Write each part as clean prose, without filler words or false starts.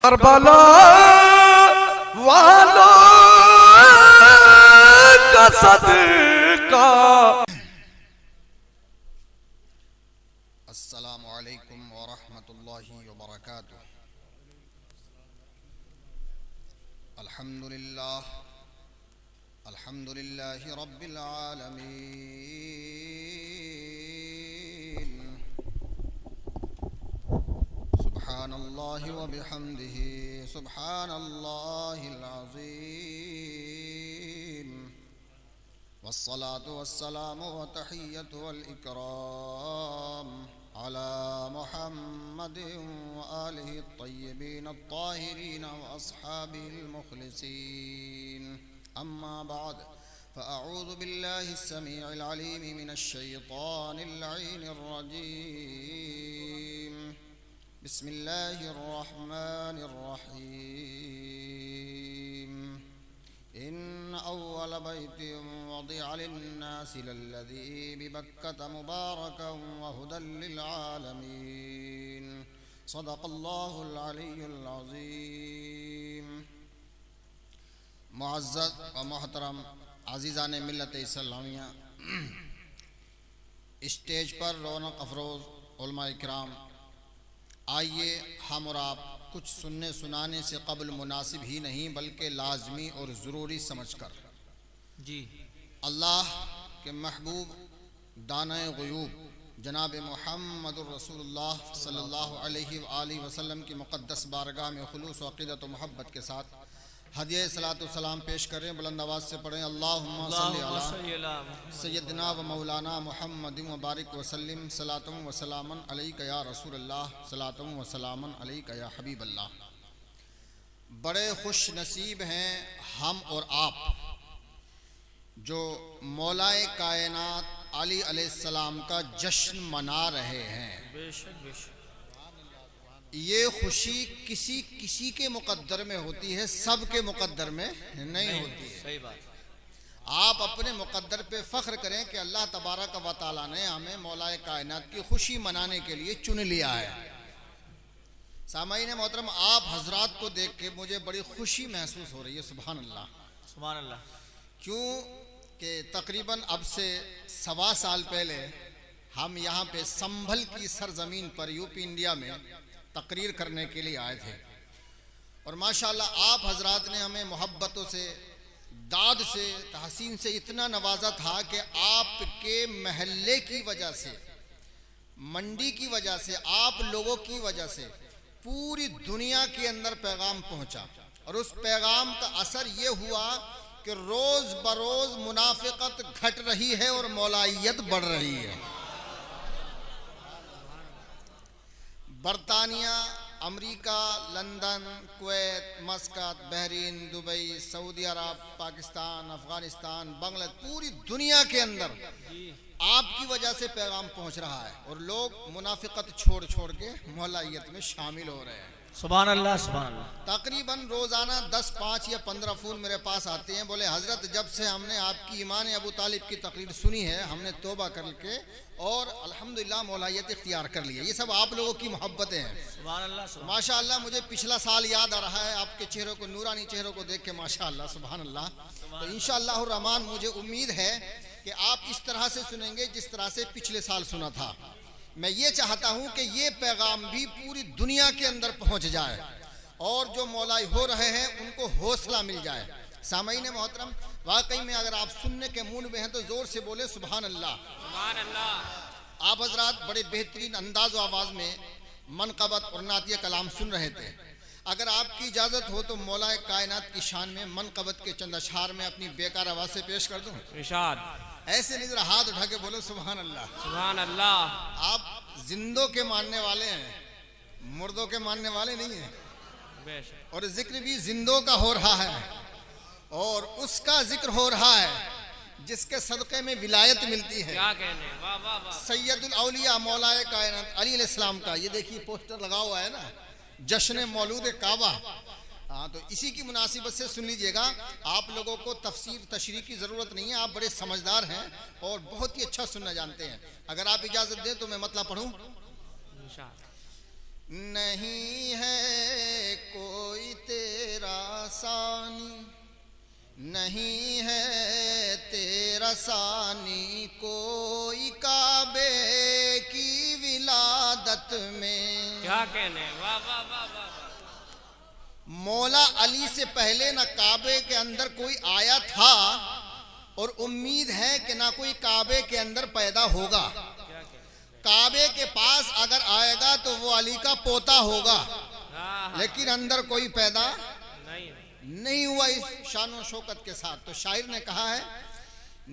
Karbala वालों का सदका। अस्सलामु अलैकुम व रहमतुल्लाहि व बरकातुहू। अल्हम्दुलिल्लाहि रब्बिल आलमीन। सुब्हानल्लाहि व बिहम्दिही सुब्हानल्लाहिल अज़ीम। वस्सलातु वस्सलामु व तहिय्यतु वल इकराम अला मुहम्मदिन व आलिहि अत्तय्यिबीन अत्ताहिरीन व अस्हाबिहिल मुखलिसीन। अम्मा बाद फ़अऊज़ु बिल्लाहि अस्समीइल अलीम मिनश शैतानिर लईनिर रजीम। बिस्मिल्लाहिर रहमानिर रहीम। इन्न अव्वल बैतिन वुदिअ लिन्नासि लल्लज़ी बिबक्कत मुबारकन व हुदल लिल आलमीन। सदक़ल्लाहुल अलियुल अज़ीम। मुअज़्ज़ज़ व मोहतरम अज़ीज़ान मिल्लत इस्लामिया, स्टेज पर रौनक अफरोज़ उलमाए किराम, आइए हम और आप कुछ सुनने सुनाने से कबल मुनासिब ही नहीं बल्कि लाजमी और ज़रूरी समझकर जी अल्लाह के महबूब दाने ग़ुयूब जनाब मुहम्मदुर रसूलुल्लाह सल्लल्लाहु अलैहि वसल्लम की मुक़द्दस बारगाह में खुलूस व अक़ीदत व मोहब्बत के साथ हदिया सलातो सलाम पेश करें। बुलंद आवाज़ से पढ़ें अल्लाहुम्मा सल्लि अला सय्यदना व मौलाना मुहम्मदिन व बारिक व सल्लिम सलातुम व सलामन अलैका या रसूलल्लाह सलातुम व सलामन अलैका या हबीबल्लाह। बड़े खुश नसीब हैं हम और आप जो मौलाए कायनात अली अलैहिस्सलाम का जश्न मना रहे हैं। बेशक बेशक ये खुशी किसी किसी के मुकद्दर में होती है, सब के मुकद्दर में नहीं होती है। सही बात। आप अपने मुकद्दर पे फ़ख्र करें कि अल्लाह तबारक व तआला ने हमें मौलाए कायनात की खुशी मनाने के लिए चुन लिया है। सामाईन मोहतरम, आप हजरात को देख के मुझे बड़ी खुशी महसूस हो रही है। सुभान अल्लाह सुभान अल्लाह। क्यों कि तकरीबन अब से 1.25 साल पहले हम यहाँ पे संभल की सरजमीन पर यूपी इंडिया में तकरीर करने के लिए आए थे और माशाअल्लाह आप हजरात ने हमें मोहब्बतों से, दाद से, तहसीन से इतना नवाजा था कि आपके महल्ले की वजह से, मंडी की वजह से, आप लोगों की वजह से पूरी दुनिया के अंदर पैगाम पहुंचा और उस पैगाम का असर ये हुआ कि रोज बरोज मुनाफिकत घट रही है और मौलाइयत बढ़ रही है। बरतानिया, America, London, Kuwait, Muscat, Bahrain, Dubai, Saudi Arab, Pakistan, Afghanistan, Bangladesh, पूरी दुनिया के अंदर आपकी वजह से पैगाम पहुंच रहा है और लोग मुनाफिकत छोड़ छोड़ के मौलाइयत में शामिल हो रहे हैं। सुभान अल्लाह सुभान अल्लाह। तकरीबन रोज़ाना 10, 5 या 15 फ़ोन मेरे पास आते हैं, बोले हज़रत जब से हमने आपकी ईमान अबू तालिब की तकरीर सुनी है हमने तौबा करके और अल्हम्दुलिल्लाह मौलाइयत इख्तियार कर लिया। ये सब आप लोगों की मोहब्बतें हैं। सुभान अल्लाह सुभान माशाअल्लाह मुझे पिछला साल याद आ रहा है आपके चेहरों को, नूरानी चेहरों को देख के माशाअल्लाह सुभान अल्लाह। तो इंशाअल्लाह रहमान मुझे उम्मीद है कि आप इस तरह से सुनेंगे जिस तरह से पिछले साल सुना था। मैं ये चाहता हूँ कि ये पैगाम भी पूरी दुनिया के अंदर पहुँच जाए और जो मौलाई हो रहे हैं उनको हौसला मिल जाए। सामईन मोहतरम, वाकई में अगर आप सुनने के मूड में हैं तो ज़ोर से बोले सुभान अल्लाह सुभान अल्लाह। आप हजरात बड़े बेहतरीन अंदाज व आवाज़ में मनक़बत और नातिया कलाम सुन रहे थे। अगर आपकी इजाज़त हो तो मौलाए कायनात की शान में मनक़बत के चंद अशआर में अपनी बेकार आवाज़ से पेश कर दूँ। इरशाद। ऐसे नहीं जरा हाथ उठा के बोलो सुभान अल्लाह। सुभान अल्लाह। आप जिंदों के मानने वाले हैं, मुर्दों के मानने वाले नहीं हैं। बेशक। और जिक्र भी जिंदों का हो रहा है और उसका जिक्र हो रहा है जिसके सदक़े में विलायत मिलती है। क्या कहने, वाह वाह वाह। सैयदुल औलिया मौलाए कायनात अली अलैहिस्सलाम का ये देखिए पोस्टर लगा हुआ है ना, जश्न मौलूद काबा। हाँ, तो इसी की मुनासिबत से सुन लीजिएगा। आप लोगों को तफसीर तशरीह की ज़रूरत नहीं है, आप बड़े समझदार हैं और बहुत ही अच्छा सुनना जानते हैं। अगर आप इजाज़त दें तो मैं मतलब पढ़ूँ। नहीं है कोई तेरा सानी, नहीं है तेरा सानी कोई काबे की विलादत में। क्या कहने, वाह वाह वाह वाह। मौला अली से पहले ना काबे के अंदर कोई आया था और उम्मीद है कि ना कोई काबे के अंदर पैदा होगा। काबे के पास अगर आएगा तो वो अली का पोता होगा, लेकिन अंदर कोई पैदा नहीं हुआ इस शानो शौकत के साथ। तो शायर ने कहा है,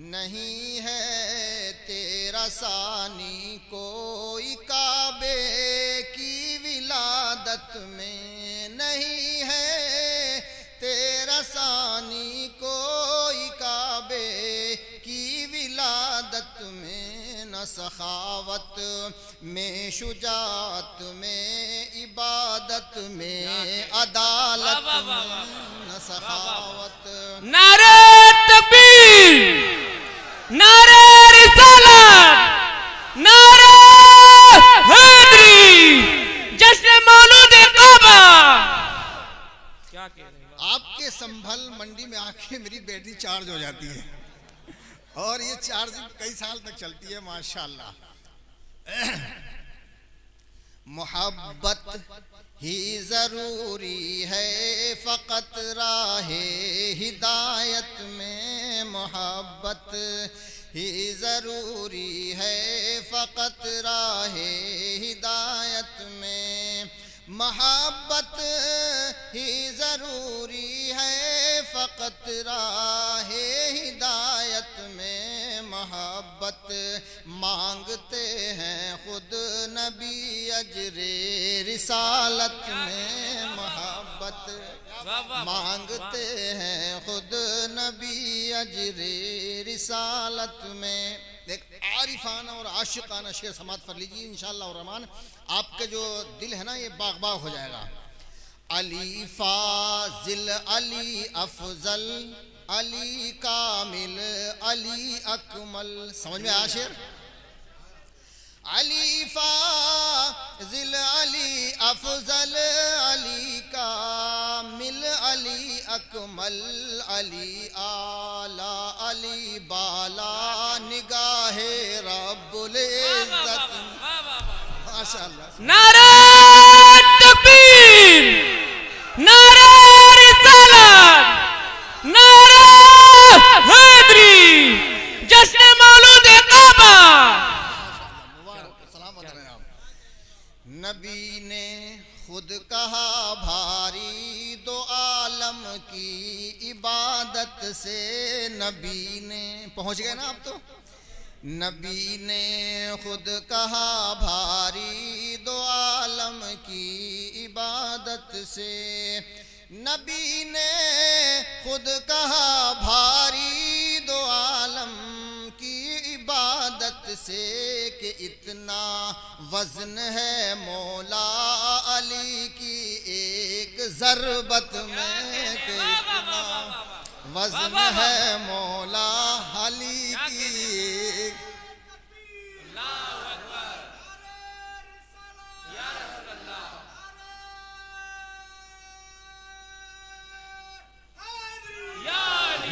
नहीं है तेरा सानी कोई काबे की विलादत में, नहीं है तेरा सानी कोई काबे की विलादत में। न सखावत में, शुजात में, इबादत में, अदालत में, न सखावत। नारे तकबीर, नारे रिसालत, नारे हैदरी, जश्न मौलूद काबा। क्या कह रहे हैं? आपके संभल मंडी में आके मेरी बैटरी चार्ज हो जाती है और ये चार्जिंग कई साल तक चलती है माशाल्लाह। मोहब्बत ही जरूरी है फकत राहे हिदायत में, मोहब्बत ही जरूरी है फकत राहे हिदायत में। मोहब्बत ही जरूरी है फकत राहे हिदायत में। मोहब्बत मांगते हैं खुद नबी अजरे रिसालत में, मोहब्बत मांगते हैं खुद नबी अजरे रिसालत में। एक आरिफाना और आशिकाना शेर समात कर लीजिए इंशाअल्लाह रहमान, आपके जो दिल है ना ये बाग बाग हो जाएगा। अली फाजिल, अली अफजल, अली कामिल, अली अकमल। समझ में आया शेर? अली फाजिल, अली अफजल, अली कामिल, अली अकमल, अली आला, अली बाला, निगाहे रब्बुल इज्जत। माशाअल्लाह। नारे तकबीर, नारे रिसालत, नारे हैदरी, जश्न मौलूद काबा। नबी ने खुद कहा भारी दो आलम की इबादत से, नबी ने, पहुंच गए ना आप तो। नबी ने खुद कहा भारी दो आलम की इबादत से, नबी ने खुद कहा भारी दो आलम की इबादत से कि इतना वजन है मौला अली की एक ज़रबत में, कि इतना वजन है मौला अली की।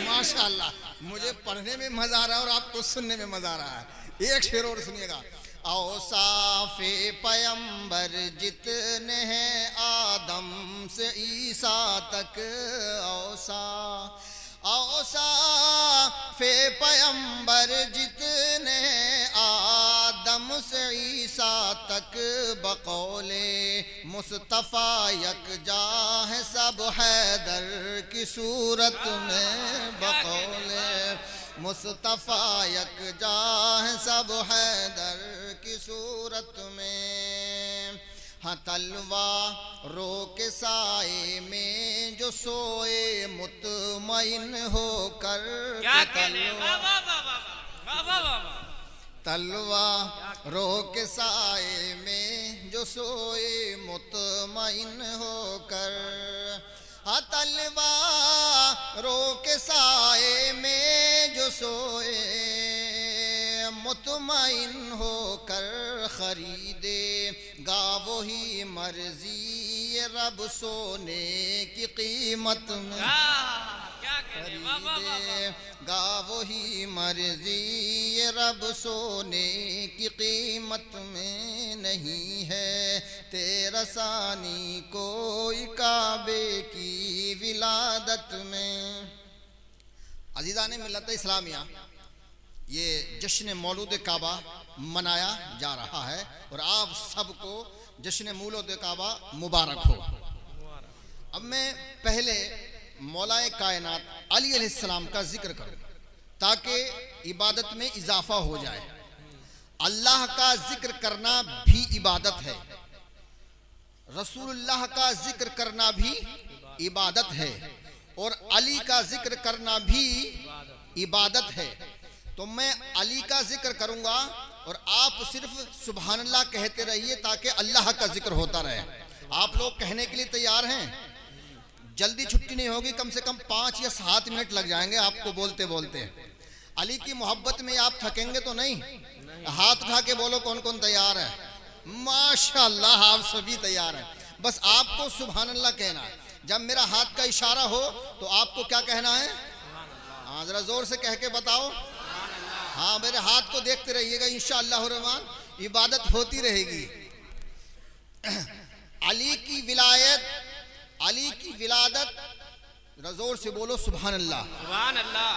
माशाअल्लाह, मुझे पढ़ने में मजा आ रहा है और आपको सुनने में मजा आ रहा है। एक शेर और सुनिएगा। औसाफे पैगंबर जितने हैं आदम से ईसा तक, औसाफे पैगंबर जितने आदम से ईसा तक, बकौले मुस्तफ़ा यकजा है सब हैदर की सूरत में, बकौले मुस्तफ़ा यकजा है सब हैदर की सूरत में। हाँ तलवारों के साए में जो सोए मुतमईन होकर, तलवारों के साए में जो सोए मुतमईन होकर, हाँ तलवारों के साए में जो सोए मुतमईन होकर, खरीदे गा वही मर्जी रब सोने की कीमत में गा वही मर्जी रब सोने की कीमत में नहीं है तेरा सानी कोई काबे की विलादत में। अजीज़ान मिल्लत इस्लामिया, ये जश्न मौलूद काबा मनाया जा रहा है और आप सबको जश्न मौलूद काबा मुबारक हो। अब मैं पहले मौलाए कायनात अली अलैहिस्सलाम का जिक्र करूं ताकि इबादत में इजाफा हो जाए। अल्लाह का जिक्र करना भी इबादत है, रसूलुल्लाह का जिक्र करना भी इबादत है और अली का जिक्र करना भी इबादत है। तो मैं अली का जिक्र करूंगा और आप सिर्फ सुभानअल्लाह कहते रहिए ताकि अल्लाह का जिक्र होता रहे। आप लोग कहने के लिए तैयार हैं? जल्दी छुट्टी नहीं होगी, कम से कम 5 या 7 मिनट लग जाएंगे आपको बोलते बोलते। अली की मोहब्बत में आप थकेंगे तो नहीं? हाथ उठा के बोलो कौन कौन तैयार है। माशाअल्लाह आप सभी तैयार हैं। बस आपको सुभानअल्लाह कहना है। जब मेरा हाथ का इशारा हो तो आपको क्या कहना है? हाँ जरा जोर से कह के बताओ। हाँ मेरे हाथ को देखते रहिएगा, इंशाअल्लाह रहमान इबादत होती रहेगी। अली की विलायत, अली की विलादत, जोर से बोलो सुभान अल्लाह। सुभान अल्लाह।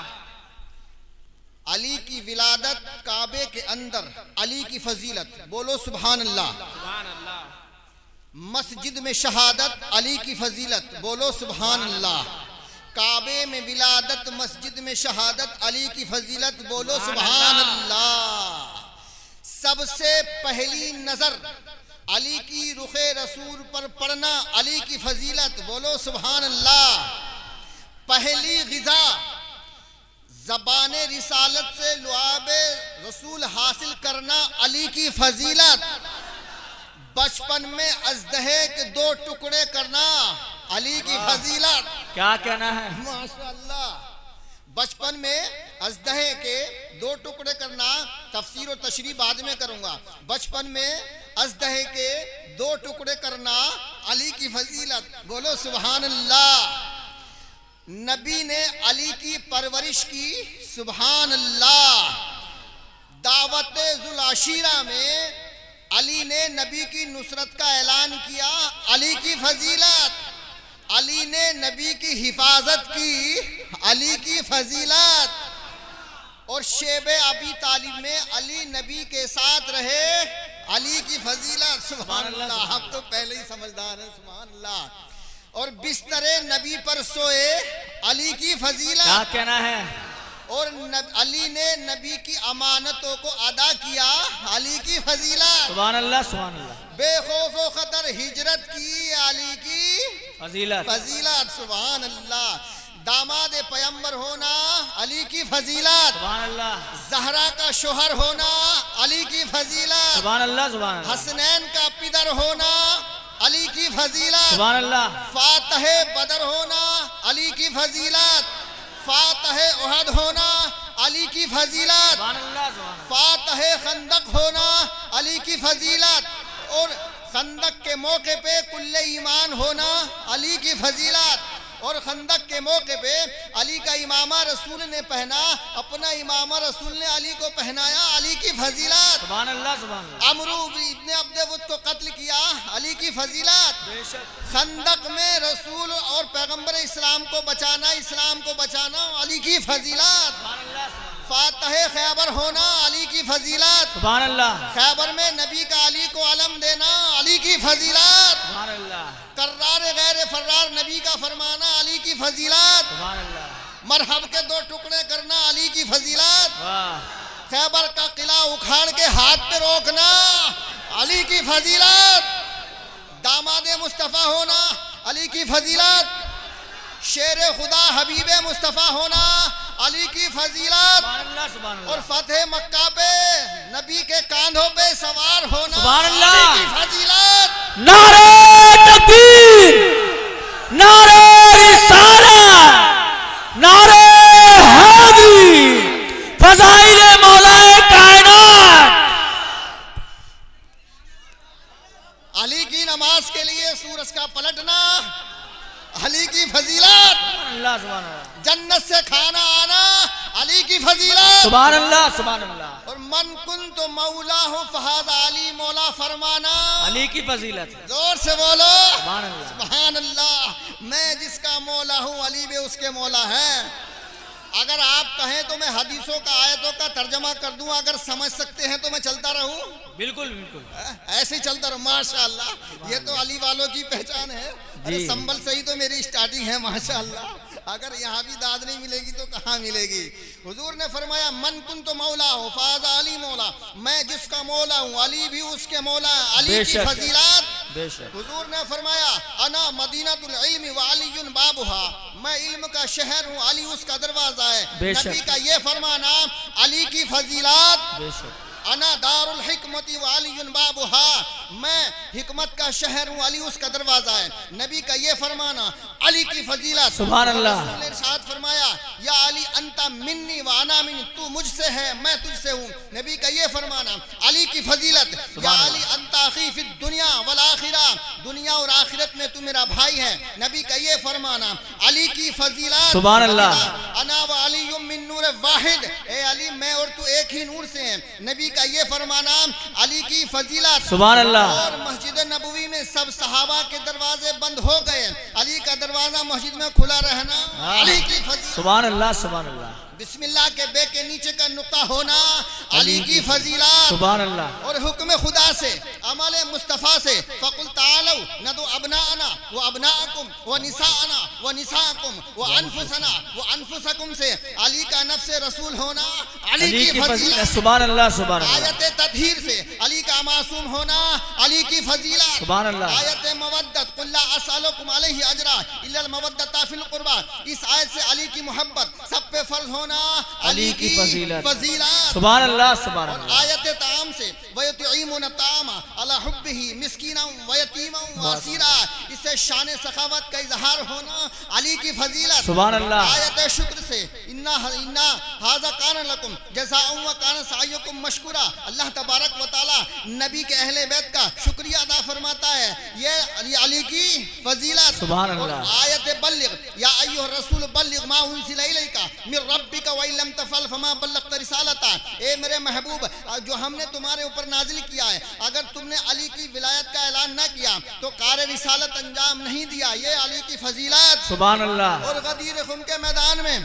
अली की विलादत, काबे के अंदर अली की फजीलत, बोलो सुभान अल्लाह। सुभान अल्लाह। मस्जिद में शहादत, अली की फजीलत, बोलो सुभान अल्लाह। काबे में विलादत, मस्जिद में शहादत, अली की फजीलत, बोलो सुभान अल्लाह। सबसे पहली नजर अली की रुखे रसूल पर पड़ना, अली की फजीलत, बोलो सुभान अल्लाह। पहली गिजा ज़बाने रिसालत से लुआबे रसूल हासिल करना, अली की फजीलत। बचपन में अजदहे के 2 टुकड़े करना, अली की फजीलत। क्या कहना है? माशाअल्लाह। बचपन में अजदहे के 2 टुकड़े करना, तफसीर और तशरीह बाद में करूंगा। बचपन में अजदहे के 2 टुकड़े करना, अली की फजीलत, बोलो सुभान अल्लाह। नबी ने अली की परवरिश की, सुभान अल्लाह। दावत जुल आशीरा में अली ने नबी की नुसरत का ऐलान किया, अली की फजीलत। अली ने नबी की हिफाजत की, अली की फजीलत। और शेब अबी तालिब में अली नबी के साथ रहे, अली की फजीलत, सुभान अल्लाह। हम तो पहले ही समझदार हैं, सुभान अल्लाह। और बिस्तरे नबी पर सोए, अली की फजीलत। क्या कहना है? और अली ने नबी की अमानतों को अदा किया, अली की फजीलत। सुभान अल्लाह। सुभान अल्लाह। बेखौफ खतर हिजरत की, अली की फजीलत। फजीलत, सुभान अल्लाह। दामाद पैगंबर होना, अली की फजीलत। सुभान अल्लाह। ज़हरा का शोहर होना, अली की फजीलत। सुभान अल्लाह। सुभान अल्लाह। हसनैन का पिदर होना, अली की फजीलत। सुभान अल्लाह। फातहे बदर होना, अली की फजीलत। फातहे उहद होना, अली की फजीलत। सुभान अल्लाह। सुभान अल्लाह। फातहे खंदक होना, अली की फजीलत। और खंदक के मौके पे कुल्ले ईमान होना, अली की फजीलत। और खंदक के मौके पे अली का इमामा रसूल ने पहना, अपना इमामा रसूल ने अली को पहनाया, अली की फजीलत। सुभान अल्लाह। सुभान अल्लाह। अमरू इब्ने अब्दे को कत्ल किया, अली की फजीलत। बेशक। खंदक में रसूल और पैगंबर इस्लाम को बचाना, इस्लाम को बचाना, अली की फजीलत। सुभान अल्लाह। फातहे खैबर होना, अली की फजीलत। सुभान अल्लाह। खैबर में नबी का अली को अलम देना, अली की फजीलत। सुभान अल्लाह। कर्रार गैर फर्रार नबी का फरमाना, अली की फजीलत। सुभान अल्लाह। मरहब के 2 टुकड़े करना, अली की फजीलत। वाह। खैबर का किला उखाड़ के हाथ पे रोकना, अली की फजीलत। दामाद मुस्तफ़ा होना, अली की फजीलत। शेर खुदा हबीब मुस्तफ़ा होना, अली की फजीलत। सुभान अल्लाह। सुभान अल्लाह। और फतेह मक्का पे नबी के कांधों पे सवार होना, सुभान अल्लाह। अली की फजीलत। नारे तकबीर, नारे रिसालत, नारे हैदरी, फज़ाइल मौलाए कायनात। अली की फजीलत, अल्लाह सुभान अल्लाह, जन्नत से खाना आना अली की फजीलत, सुभान अल्लाह सुभान अल्लाह, और मन कुन तो मौला हो फहाद अली मौला फरमाना अली की फजीलत, जोर से बोलो सुभान अल्लाह, सुभान अल्लाह। मैं जिसका मौला हूँ अली भी उसके मौला है। अगर आप कहें तो मैं हदीसों का आयतों का तर्जमा कर दूं, अगर समझ सकते हैं तो मैं चलता रहूं, बिल्कुल बिल्कुल, ऐसे ही चलता रहूं। माशाअल्लाह, ये तो अली वालों की पहचान है। अरे संभल से ही तो मेरी स्टार्टिंग है माशाअल्लाह। अगर यहाँ भी दाद नहीं मिलेगी तो कहाँ मिलेगी। हुजूर ने फरमाया मन कुन तो मौला हो फाज़ा अली मौला, मैं जिसका मौला हूँ अली भी उसके मौला है। अली की फजीलत, हुजूर ने फरमाया अना मदीनतुल इल्मी व अलीयुन बाबुहा, मैं इल्म का शहर हूँ अली उसका दरवाजा है। नबी का ये फरमाना अली की फजीलत। अना दारुल हिकमती व अलीयुन बाबुहा, मैं हिकमत का शहर हूँ अली उसका दरवाजा है। नबी का ये फरमाना अली की फजीलत। सुभान अल्लाह। रसूल ने इरशाद फरमाया या अली अंता मिन्नी व अना मिन, तू मुझसे है मैं तुझसे हूँ। नबी का ये फरमाना अली की फजीलत। या अली अंता अखी फिद दुनिया वल आखिरा, दुनिया और आखिरत में तू मेरा भाई है। नबी का ये फरमाना अली की फजीलत। सुभान अल्लाह। अना व अलीयुम मिन नूर वाहिद, ए अली मैं और तू एक ही नूर से हैं। नबी का ये फरमाना अली की फजीलत। सुभान अल्लाह। और मस्जिद नबवी में सब सहाबा के दरवाजे बंद हो गए, अली का दरवाजा मस्जिद में खुला रहना अली की फजीलत। सुभान अल्लाह सुभान अल्लाह। बिस्मिल्लाह के बे के नीचे का नुक्ता होना अली की फजीलत। सुभान अल्लाह। और हुक्म खुदा से अमल मुस्तफ़ा से फकुल तालौ नदु अबनाअना व अबनाअकुम व निसाअना व निसाअकुम व अनफुसना व अनफुसकुम से अली का नफ्स रसूल होना अली की फजीलत। सुभान अल्लाह सुभान अल्लाह। आयत ततहीर से अली का मासूम होना अली की फजीलत। सुभान अल्लाह। आयत मवद्दत कुल ला असअलुकुम अलैहि अजरा इल्ला अल मवद्दता फिल कुर्बा, इस आयत से अली की मोहब्बत सब पे फर्ज होना अली की फजीलत। सुभान अल्लाह सुभान अल्लाह। आयत ताम से वयतईमुन ताम अला हुब्बिही मिस्कीना व यतीमा व असीरा, इससे शान सखावत का इजहार होना अली की फजीलत। सुभान अल्लाह। आयत शुक्र से इन्ना इन्ना हाजा कान लकुम जज़ाउन व कान सायुकुम मशकुरा, अल्लाह तबारक व तआला नबी के अहले बैत का शुक्रिया अदा फरमाता है, ये अली की फजीलत। सुभान अल्लाह। आयत बल्लिग या अय्युह रसूल बल्लिग मा उनसिला इलैका मिर रब्बिका व इल्लम तफअल फमा बल्लगत रिसालता, ए मेरे महबूब जो हमने तुम्हारे ऊपर नाजिल किया है, अगर तुमने अली की विलायत का ऐलान न किया तो कार रिसालत अंजाम नहीं दिया, ये अली की फजीलत। सुभान अल्लाह। और गदीर खुम के मैदान में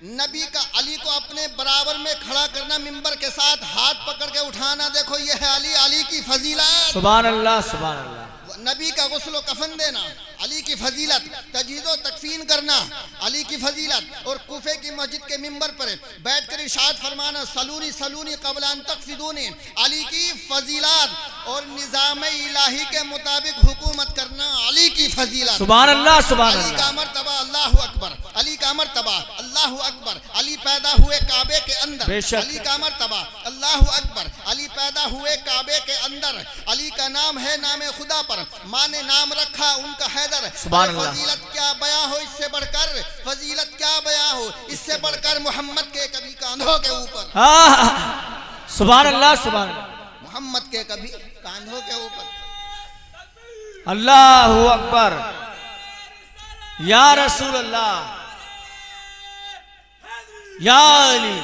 नबी का अली को अपने बराबर में खड़ा करना, मिंबर के साथ हाथ पकड़ के उठाना, देखो ये है अली, अली की फजीलत। सुभान अल्लाह सुभान अल्लाह। नबी का गुस्ल कफन देना अली की फजीलत, तजहीज़ो तकफीन करना अली की फजीलत, और कूफे की मस्जिद के मिंबर पर बैठकर इरशाद फरमाना सलूनी सलूनी क़ब्ल अन तक़फ़िदूनी, अली की फजीलत, और निज़ाम इलाही के मुताबिक हुकूमत करना अली की फजीलत। सुभान अल्लाह सुभान अल्लाह। अली का मर्तबा अल्लाहु अकबर, अली का मर्तबा अल्लाहु अकबर, अली पैदा हुए काबे के अंदर, अली का मर्तबा अल्लाहु अकबर, अली पैदा हुए काबे के अंदर, अली का नाम है नाम खुदा पर, माँ ने नाम रखा उनका हैदर। फजीलत क्या बयां हो इससे बढ़कर, फजीलत क्या बयां हो इससे बढ़कर मोहम्मद के कभी कांधों के ऊपर। सुभान अल्लाह सुभान अल्लाह। मोहम्मद के कभी कांधों के ऊपर। अल्लाहु अकबर या रसूल अल्लाह या अली।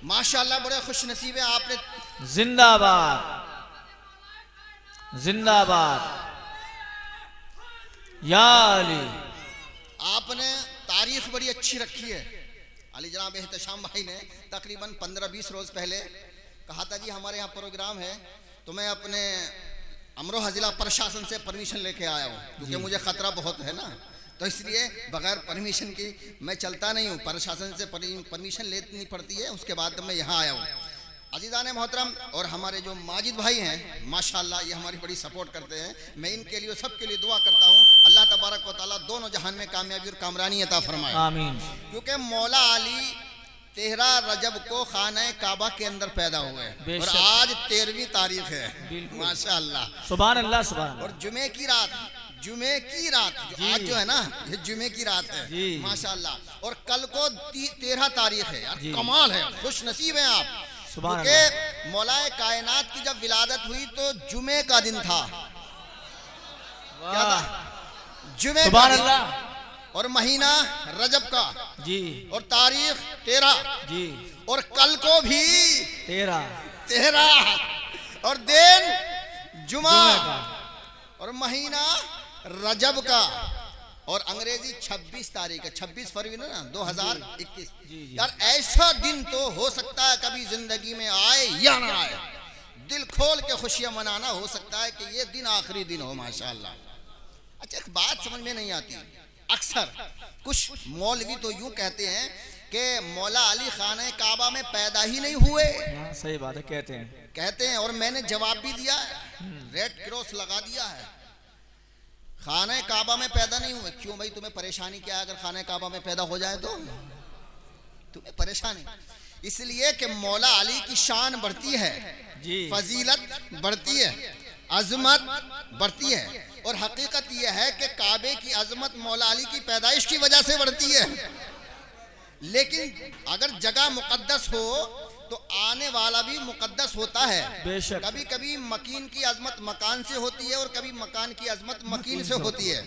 माशाअल्लाह बड़े खुश नसीब है आपने। जिंदाबाद जिंदाबाद या अली। आपने तारीख बड़ी अच्छी रखी है। अली जनाब एहतशाम भाई ने तकरीबन 15-20 रोज पहले कहा था जी हमारे यहाँ प्रोग्राम है, तो मैं अपने अमरोहा जिला प्रशासन से परमिशन लेके आया हूँ, क्योंकि मुझे खतरा बहुत है ना, तो इसलिए बगैर परमिशन की मैं चलता नहीं हूँ, प्रशासन से परमिशन लेनी पड़ती है, उसके बाद मैं यहाँ आया हूँ। अजीज़ान मोहतरम, और हमारे जो माजिद भाई हैं माशाअल्लाह ये हमारी बड़ी सपोर्ट करते हैं, मैं इनके लिए सबके लिए दुआ करता हूँ अल्लाह तबारक व तआला दोनों जहान में कामयाबी और कामरानी अता फरमाए, आमीन। क्योंकि मौला अली 13 रजब को खाना काबा के अंदर पैदा हुए और आज 13वीं तारीख है माशाअल्लाह। सुभान अल्लाह सुभान अल्लाह। और जुमे की रात जो आज जो है ना, ये जुमे की रात है माशाअल्लाह, और कल को 13 तारीख है यार, कमाल है, खुश नसीब है आप। क्योंकि मौलाए कायनात की जब विलादत हुई तो जुमे का दिन था, क्या था? जुमे का दिन। और महीना रजब का जी और तारीख 13 जी और कल को भी 13 और दिन जुमा जुमे का। और महीना रजब का और अंग्रेजी 26 तारीख है, 26 फरवरी ना 2021। यार ऐसा दिन तो हो सकता है कभी जिंदगी में आए या ना आए, दिल खोल के खुशियां मनाना हो सकता है कि ये दिन आखिरी दिन हो माशाअल्लाह। अच्छा एक बात समझ में नहीं आती, अक्सर कुछ मौलवी तो यूं कहते हैं कि मौला अली खाने काबा में पैदा ही नहीं हुए। सही बात है, कहते हैं और मैंने जवाब भी दिया है, रेड क्रॉस लगा दिया है, खाने काबा में पैदा नहीं हुए। क्यों भाई, तुम्हें परेशानी क्या है अगर खाने काबा में पैदा हो जाए तो तुम्हें परेशानी? इसलिए कि मौला अली की शान बढ़ती है जी, फजीलत बढ़ती है, अजमत बढ़ती है। और हकीकत यह है कि काबे की अजमत मौला अली की पैदाइश की वजह से बढ़ती है। लेकिन अगर जगह मुकद्दस हो तो आने वाला भी मुकद्दस होता है। बेशक। कभी कभी मकीन की अजमत मकान से होती है और कभी मकान की अजमत मकीन से होती है।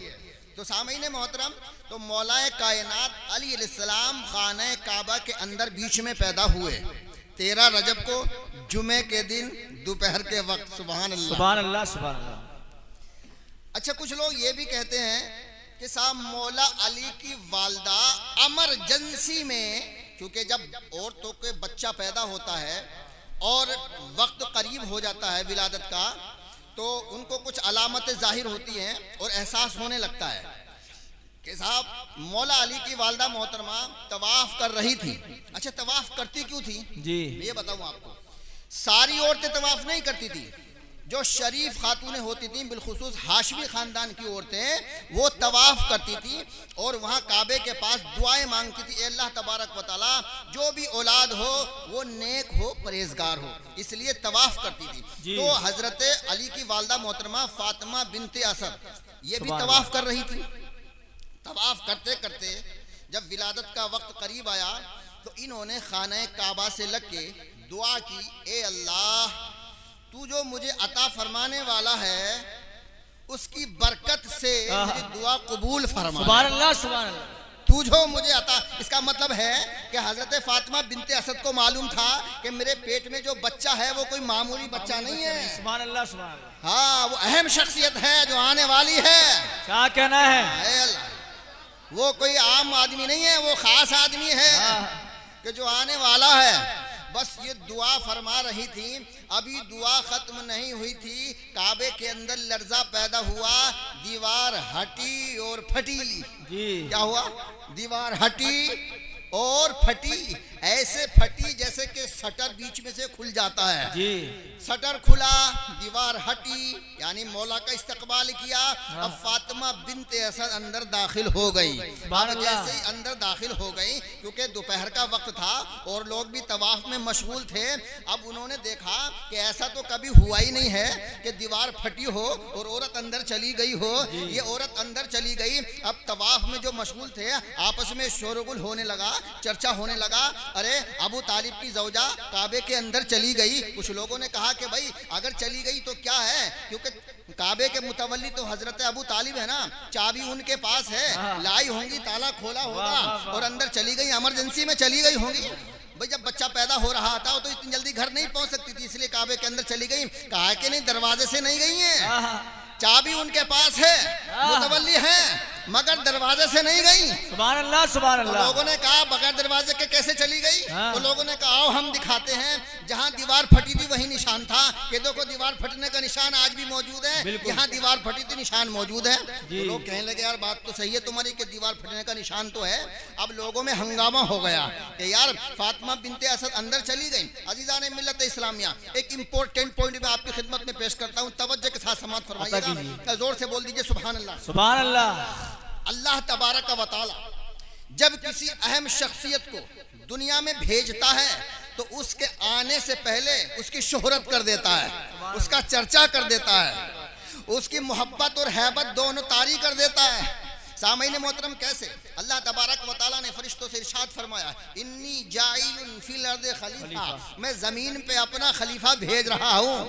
तो सामईन मोहतरम, तो मौलाए कायनात अली अलैहिस्सलाम खाने काबा के अंदर बीच में पैदा हुए 13 रजब को जुमे के दिन दोपहर के वक्त। सुभान अल्लाह, सुभान अल्लाह, सुभान अल्लाह। अच्छा कुछ लोग ये भी कहते हैं कि साहब मौला अली की वालदा इमरजेंसी में, क्योंकि जब औरतों के बच्चा पैदा होता है और वक्त करीब हो जाता है विलादत का, तो उनको कुछ अलामतें जाहिर होती हैं और एहसास होने लगता है कि साहब मौला अली की वालदा मोहतरमा तवाफ कर रही थी। अच्छा तवाफ करती क्यों थी जी, ये बताऊं आपको। सारी औरतें तवाफ नहीं करती थी, जो शरीफ खातूनें होती थी, बिलखुसूस हाशमी खानदान की औरतें, वो तवाफ करती थी और वहाँ काबे के पास दुआएं मांगती थी, अल्लाह तबारक व तआला जो भी औलाद हो वो नेक हो, परहेजगार हो, इसलिए तवाफ करती थी। तो हजरत अली की वालदा मोहतरमा फातिमा बिनते असद ये भी तवाफ कर रही थी। तवाफ करते करते जब विलादत का वक्त करीब आया तो इन्होंने खाने काबा से लग के दुआ की, ए अल्लाह तू जो मुझे अता फरमाने वाला है उसकी बरकत से मेरी दुआ कबूल फरमा। सुभान अल्लाह, सुभान अल्लाह। तू जो मुझे अता, इसका मतलब है कि हजरत फातिमा बिनते असद को मालूम था कि मेरे पेट में जो बच्चा है वो कोई मामूली बच्चा नहीं है। सुभान अल्लाह, सुभान अल्लाह। हाँ, वो अहम शख्सियत है जो आने वाली है। क्या कहना है? वो कोई आम आदमी नहीं है, वो खास आदमी है कि जो आने वाला है। बस ये दुआ फरमा रही थी, अभी दुआ खत्म नहीं हुई थी, काबे के अंदर लर्जा पैदा हुआ, दीवार हटी और फटी। जी, क्या हुआ? दीवार हटी और फटी, ऐसे फटी जैसे कि शटर बीच में से खुल जाता है। जी, शटर खुला, दीवार हटी, यानी मौला का इस्तकबाल किया। अब फातिमा बिनते असद अंदर दाखिल हो गई। अब जैसे ही अंदर दाखिल हो गई, क्योंकि दोपहर का वक्त था और लोग भी तवाफ में मशगूल थे, अब उन्होंने देखा कि ऐसा तो कभी हुआ ही नहीं है कि दीवार फटी हो और औरत अंदर चली गई हो। ये औरत अंदर चली गई। अब तवाफ में जो मशगूल थे आपस में शोरगुल होने लगा, चर्चा होने लगा, अरे अबू तालिब की जौजा काबे के अंदर चली गई। कुछ लोगों ने कहा कि भाई अगर चली गई तो क्या है, क्योंकि काबे के मुतवल्ली तो हजरत अबू तालिब है ना, चाबी उनके पास है, लाई होंगी, ताला खोला होगा और अंदर चली गई, इमरजेंसी में चली गई होंगी। भाई जब बच्चा पैदा हो रहा था तो इतनी जल्दी घर नहीं पहुंच सकती थी, इसलिए काबे के अंदर चली गई। कहा कि नहीं, दरवाजे से नहीं गई है, चाबी उनके पास है, मुतवल्ली है, मगर दरवाजे से नहीं गई। सुभान अल्लाह, सुभान अल्लाह। तो लोगों ने कहा बगैर दरवाजे के कैसे चली गई? तो लोगों ने कहा आओ हम दिखाते हैं, जहां दीवार फटी थी वही निशान था। कि देखो दीवार फटने का निशान आज भी मौजूद है, यहाँ दीवार फटी थी निशान मौजूद है। तो लोग कहने लगे यार बात तो सही है तुम्हारी कि दीवार फटने का निशान तो है। अब लोगों में हंगामा हो गया कि यार फातिमा बिनते असद अंदर चली गई। अजीज़ान मिल्लत इस्लामिया, एक इम्पोर्टेंट पॉइंट मैं आपकी खिदमत में पेश करता हूँ, तवज्जो के साथ समाअत फरमाइएगा, जोर से बोल दीजिए सुभान अल्लाह, सुभान अल्लाह। अल्लाह तबारक व तआला जब किसी अहम शख्सियत को दुनिया में भेजता है तो उसके आने से पहले उसकी शोहरत कर देता है, उसका चर्चा कर देता है, उसकी मोहब्बत और हैबत दोनों तारी कर देता है। सामईन मोहतरम कैसे? अल्लाह तबारक व तआला ने फरिश्तों से इरशाद फरमाया, इन्नी जाइलुन फिल अर्द खलीफा, मैं जमीन पे अपना खलीफा भेज रहा हूँ।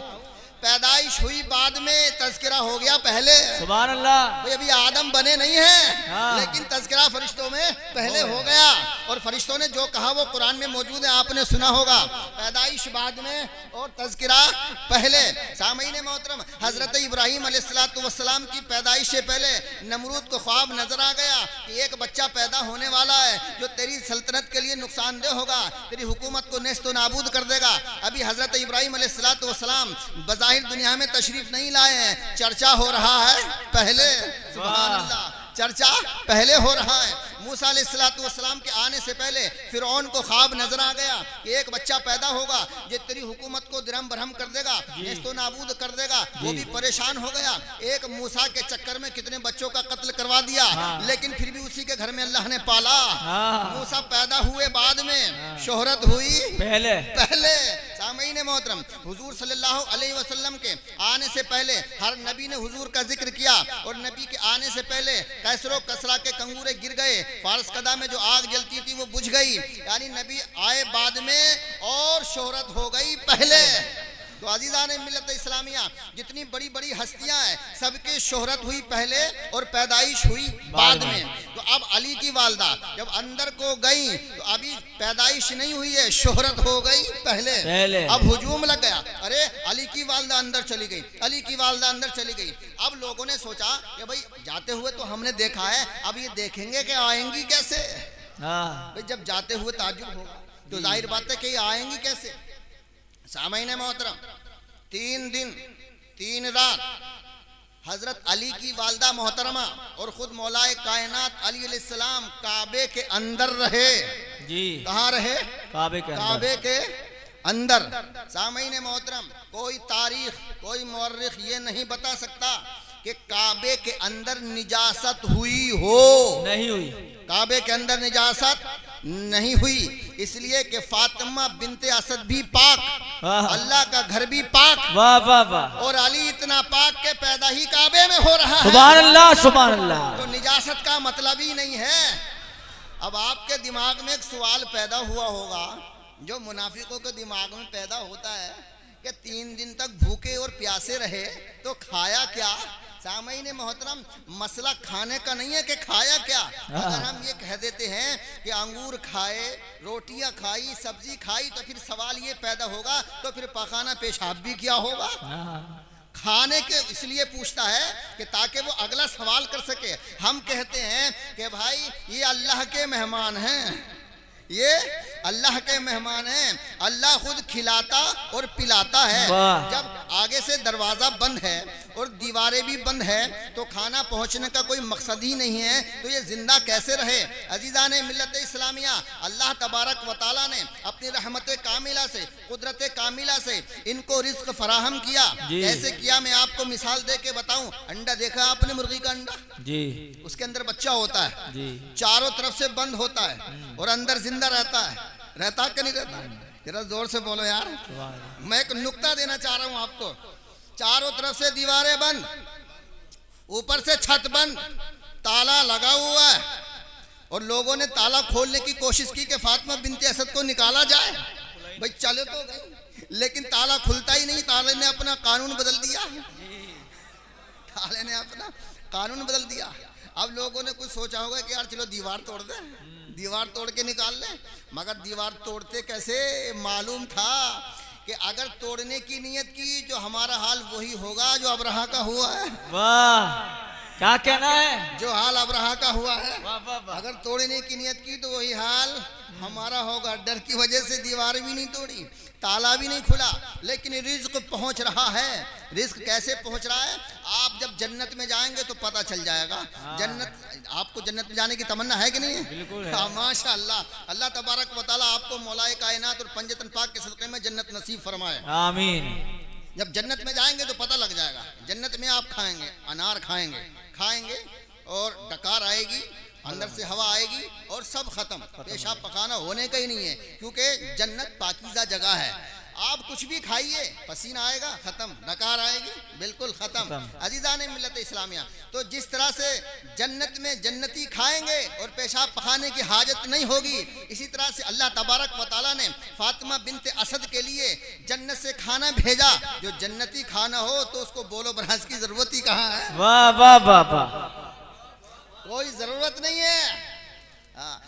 पैदाइश हुई बाद में, तज़किरा हो गया पहले। सुभान अल्लाह। भाई अभी आदम बने नहीं हैं, हाँ। लेकिन तज़किरा फरिश्तों में पहले हो गया। और फरिश्तों ने जो कहा वो कुरान में मौजूद है, आपने सुना होगा, पैदाइश बाद में और तज़किरा पहले। सामईन मोहतरम, हज़रत इब्राहीम अलैहिस्सलाम की पैदाइश से पहले नमरूद को ख्वाब नजर आ गया कि एक बच्चा पैदा होने वाला है जो तेरी सल्तनत के लिए नुकसानदेह होगा, तेरी हुकूमत को नेस्त नाबूद कर देगा। अभी हज़रत इब्राहीम अलैहिस्सलाम बज़ाहिर दुनिया में तशरीफ नहीं लाए हैं, चर्चा हो रहा है पहले। सुभान अल्लाह, चर्चा पहले हो रहा है। मूसा अलैहिस्सलाम के आने से पहले फिरौन को ख्वाब नजर आ गया कि एक बच्चा पैदा होगा जो तेरी हुकूमत को दिरहम बरहम कर देगा, नेस्तो नाबूद कर देगा। वो भी परेशान हो गया, एक मूसा के चक्कर में कितने बच्चों का कत्ल करवा दिया। लेकिन फिर भी उसी के घर में अल्लाह ने पाला। मूसा पैदा हुए बाद में, शोहरत हुई पहले। सामईन मोहतरम, हुजूर सल्लल्लाहु अलैहि वसल्लम के आने से पहले हर नबी ने हुजूर का जिक्र किया, और नबी के आने से पहले कैसरो कसरा के कंगूरे गिर गए, फारस कदा में जो आग जलती थी वो बुझ गई। यानी नबी आए बाद में और शोहरत हो गई पहले। तो अजीज़ान मिल्लत इस्लामिया, जितनी बड़ी बड़ी हस्तियां हैं सबके शोहरत हुई पहले और पैदाइश हुई बाद में। तो अब अली की वालदा जब अंदर को गई तो अभी पैदाइश नहीं हुई है, शोहरत हो गई पहले। अब हुजूम लग गया, अरे अली की वालदा अंदर चली गई, अली की वालदा अंदर चली गई। अब लोगों ने सोचा कि भाई जाते हुए तो हमने देखा है, अब ये देखेंगे कि आएंगी कैसे। भाई जब जाते हुए ताज्जुब होगा तो जाहिर बात है कि आएंगी कैसे। सामईन मोहतरम, 3 दिन 3 रात हजरत अली की वालदा मोहतरमा और खुद मौलाए कायनात अली अलैहिस्सलाम काबे के अंदर रहे। जी, कहाँ रहे? काबे के अंदर। सामईन मोहतरम, कोई तारीख, कोई मुअर्रिख ये नहीं बता सकता कि काबे के अंदर निजासत हुई हो, नहीं हुई। काबे के अंदर निजासत नहीं हुई, इसलिए कि फातिमा बिनते असद भी पाक, अल्लाह का घर भी पाक। वाह वाह वाह। और अली इतना पाक के पैदा ही काबे में हो रहा है। सुभान अल्लाह, सुभान अल्लाह। तो निजासत का मतलब ही नहीं है। अब आपके दिमाग में एक सवाल पैदा हुआ होगा, जो मुनाफिकों के दिमाग में पैदा होता है कि 3 दिन तक भूखे और प्यासे रहे तो खाया क्या। सामईन मोहतरम, मसला खाने का नहीं है कि खाया क्या। अगर हम ये कह देते हैं कि अंगूर खाए, रोटियां खाई, सब्जी खाई, तो फिर सवाल ये पैदा होगा तो फिर पखाना पेशाब भी क्या होगा। खाने के इसलिए पूछता है कि ताकि वो अगला सवाल कर सके। हम कहते हैं कि भाई ये अल्लाह के मेहमान हैं, ये अल्लाह के मेहमान हैं, अल्लाह खुद खिलाता और पिलाता है। जब आगे से दरवाजा बंद है और दीवारें भी बंद है तो खाना पहुंचने का कोई मकसद ही नहीं है, तो ये जिंदा कैसे रहे। अजीज़ान मिल्लत इस्लामिया, अल्लाह तबारक व तआला ने अपनी रहमत कामिला से, कुदरत कामिला से इनको रिज्क फराहम किया। कैसे किया मैं आपको मिसाल दे के बताऊं। अंडा देखा आपने, मुर्गी का अंडा जी, उसके अंदर बच्चा होता है जी, चारों तरफ से बंद होता है और अंदर जिंदा रहता है। रहता कि नहीं रहता? जरा जोर से बोलो यार। मैं एक नुक्ता देना चाह रहा हूं आपको। चारों तरफ से दीवारें बंद, ऊपर से छत बंद, ताला लगा हुआ है, और लोगों ने ताला खोलने की कोशिश की कि फातिमा बिनते असद को निकाला जाए। भाई चले तो गए, लेकिन ताला खुलता ही नहीं। ताले ने अपना कानून बदल दिया, ताले ने अपना कानून बदल दिया। अब लोगों ने कुछ सोचा होगा कि यार चलो दीवार तोड़ दे, दीवार तोड़ के निकाल ले। मगर दीवार तोड़ते कैसे? मालूम था कि अगर तोड़ने की नियत की जो हमारा हाल वही होगा जो अबरहा का हुआ है। वाह, क्या कहना है? जो हाल अबरहा का हुआ है, वाह वाह वाह। अगर तोड़ने की नियत की तो वही हाल हमारा होगा। डर की वजह से दीवार भी नहीं तोड़ी, ताला भी नहीं खुला, लेकिन रिज्क पहुंच रहा है। रिज्क कैसे पहुंच रहा है? आप जब जन्नत में जाएंगे तो पता चल जाएगा। जन्नत, आपको जन्नत में जाने की तमन्ना है कि नहीं है? बिल्कुल है। हाँ, माशाअल्लाह। अल्लाह तबारक व तआला आपको मौलाए कायनात और पंजतन पाक के सदक़े में जन्नत नसीब फरमाए, आमीन। जब जन्नत में जाएंगे तो पता लग जाएगा। जन्नत में आप खाएंगे, अनार खाएंगे और डकार आएगी, अंदर से हवा आएगी और सब खत्म, पेशाब पखाना होने का ही नहीं है, क्योंकि जन्नत पाकीज़ा जगह है। आप कुछ भी खाइए, पसीना आएगा खत्म, नकार आएगी बिल्कुल खत्म। अजीज़ान मिल्लत इस्लामिया, तो जिस तरह से जन्नत में जन्नती खाएंगे और पेशाब पखाने की हाजत नहीं होगी, इसी तरह से अल्लाह तबारक व तआला ने फातिमा बिनते असद के लिए जन्नत से खाना भेजा। जो जन्नती खाना हो तो उसको बोलो बराज की जरूरत ही कहाँ है? वाह वाह वाह वाह, कोई जरूरत नहीं है।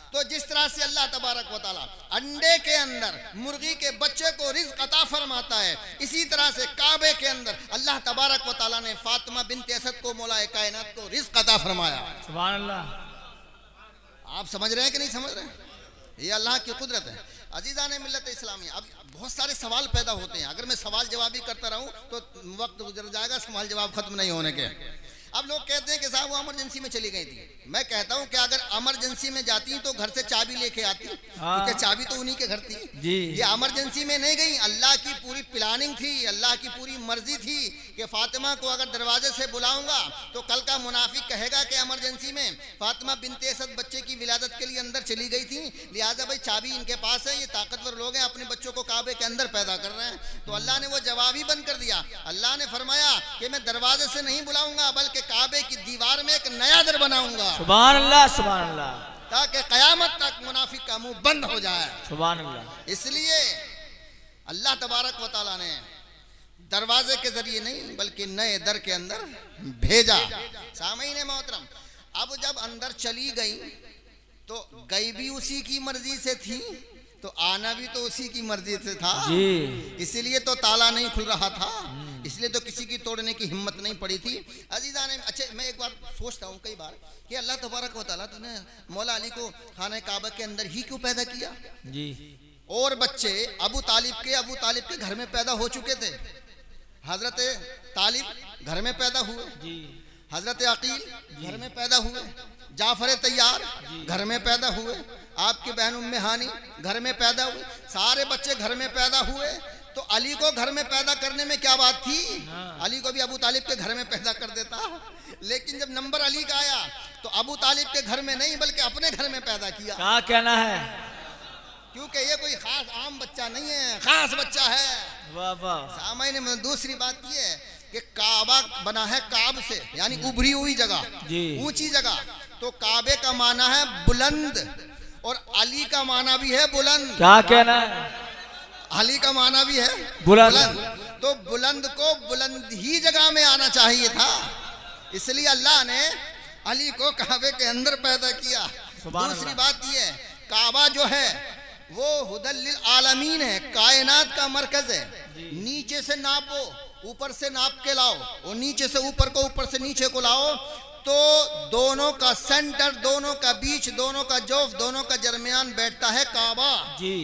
तो जिस तरह से अल्लाह तबारक व तआला अंडे के अंदर मुर्गी के बच्चे को रिज़्क़ अता फरमाता है, इसी तरह से काबे के अंदर अल्लाह तबारक व तआला ने फातिमा बिनते असद को मौला कायनात को रिज़्क़ अता फरमाया। सुभान अल्लाह। आप समझ रहे हैं कि नहीं समझ रहे हैं? ये अल्लाह की कुदरत है। अजीज़ान मिल्लत इस्लामी, अब बहुत सारे सवाल पैदा होते हैं, अगर मैं सवाल जवाब ही करता रहूं तो वक्त गुजर जाएगा, सवाल जवाब खत्म नहीं होने के। अब लोग कहते हैं कि साहब वो इमरजेंसी में चली गई थी। मैं कहता हूं कि अगर इमरजेंसी में जाती तो घर से चाबी लेके आती, क्योंकि चाबी तो उन्हीं के घर थी जी। ये इमरजेंसी में नहीं गई, अल्लाह की पूरी प्लानिंग थी, अल्लाह की पूरी मर्जी थी कि फातिमा को अगर दरवाजे से बुलाऊंगा तो कल का मुनाफिक कहेगा कि इमरजेंसी में फातिमा बिनते असद बच्चे की विलादत के लिए अंदर चली गई थी, लिहाजा भाई चाबी इनके पास है, ये ताकतवर लोग हैं, अपने बच्चों को काबे के अंदर पैदा कर रहे हैं। तो अल्लाह ने वो जवाब ही बंद कर दिया। अल्लाह ने फरमाया कि मैं दरवाजे से नहीं बुलाऊंगा, बल्कि काबे की दीवार में एक नया दर बनाऊंगा। सुभान अल्लाह सुभान अल्लाह, ताकि कयामत तक मुनाफिक का मुंह बंद हो जाए। सुभान अल्लाह। इसलिए अल्लाह तबारक व तआला ने दरवाजे के जरिए नहीं बल्कि नए दर के अंदर भेजा। सामईन मोहतरम, अब जब अंदर चली गई तो गई भी उसी की मर्जी से थी, तो आना भी तो उसी की मर्जी से था जी। इसीलिए तो ताला नहीं खुल रहा था, इसलिए तो किसी की तोड़ने की हिम्मत नहीं पड़ी थी। अजीज़ान, अच्छा मैं एक बार सोचता हूँ कई बार कि अल्लाह तबारक व तआला तूने मौला अली को खाने काबा के अंदर ही क्यों पैदा किया जी? और बच्चे अबू तालिब के घर में पैदा हो चुके थे। हजरत तालिब घर में पैदा हुए जी, हजरत अकील घर में पैदा हुए, जाफर तैयार घर में पैदा हुए, आपकी बहन उम्मे हानी घर में पैदा हुए, सारे बच्चे घर में पैदा हुए। तो अली को घर में पैदा करने में क्या बात थी? अली को भी अबू तालिब के घर में पैदा कर देता। लेकिन जब नंबर अली का आया तो अबू तालिब के घर में नहीं बल्कि अपने घर में पैदा किया। क्या कहना है? क्योंकि ये कोई खास आम बच्चा नहीं है, खास बच्चा है। वाह वाह। सामने में दूसरी बात ये है कि काबा बना है काब से, यानी उभरी हुई जगह, ऊंची जगह। तो काबे का माना है बुलंद और अली का माना भी है बुलंद। क्या कहना है? अली का माना भी है बुलंद। तो बुलंद को बुलंद ही जगह में आना चाहिए था, इसलिए अल्लाह ने अली को काबे के अंदर पैदा किया। दूसरी बात ये है, काबा जो है वो हुदल लिल आलमीन है, कायनात का मरकज है। नीचे से नापो, ऊपर से नाप के लाओ, और नीचे से ऊपर को, ऊपर से नीचे को लाओ, तो दोनों का सेंटर, दोनों का बीच, दोनों का जोफ, दोनों का दरमियान बैठता है काबा जी।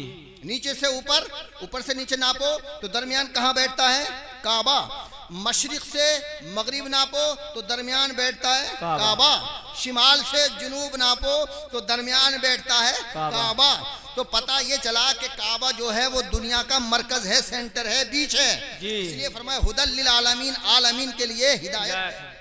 नीचे से ऊपर, ऊपर से नीचे नापो तो दरमियान कहाँ बैठता है? काबा। मशरिक से मगरिब नापो तो दरमियान बैठता है काबा। शिमाल से जुनूब नापो तो दरमियान बैठता है काबा। तो पता ये चला कि काबा जो है वो दुनिया का मरकज है, सेंटर है, बीच है। इसलिए फरमाया हुदल लिल आलमीन, आलमीन के लिए हिदायत।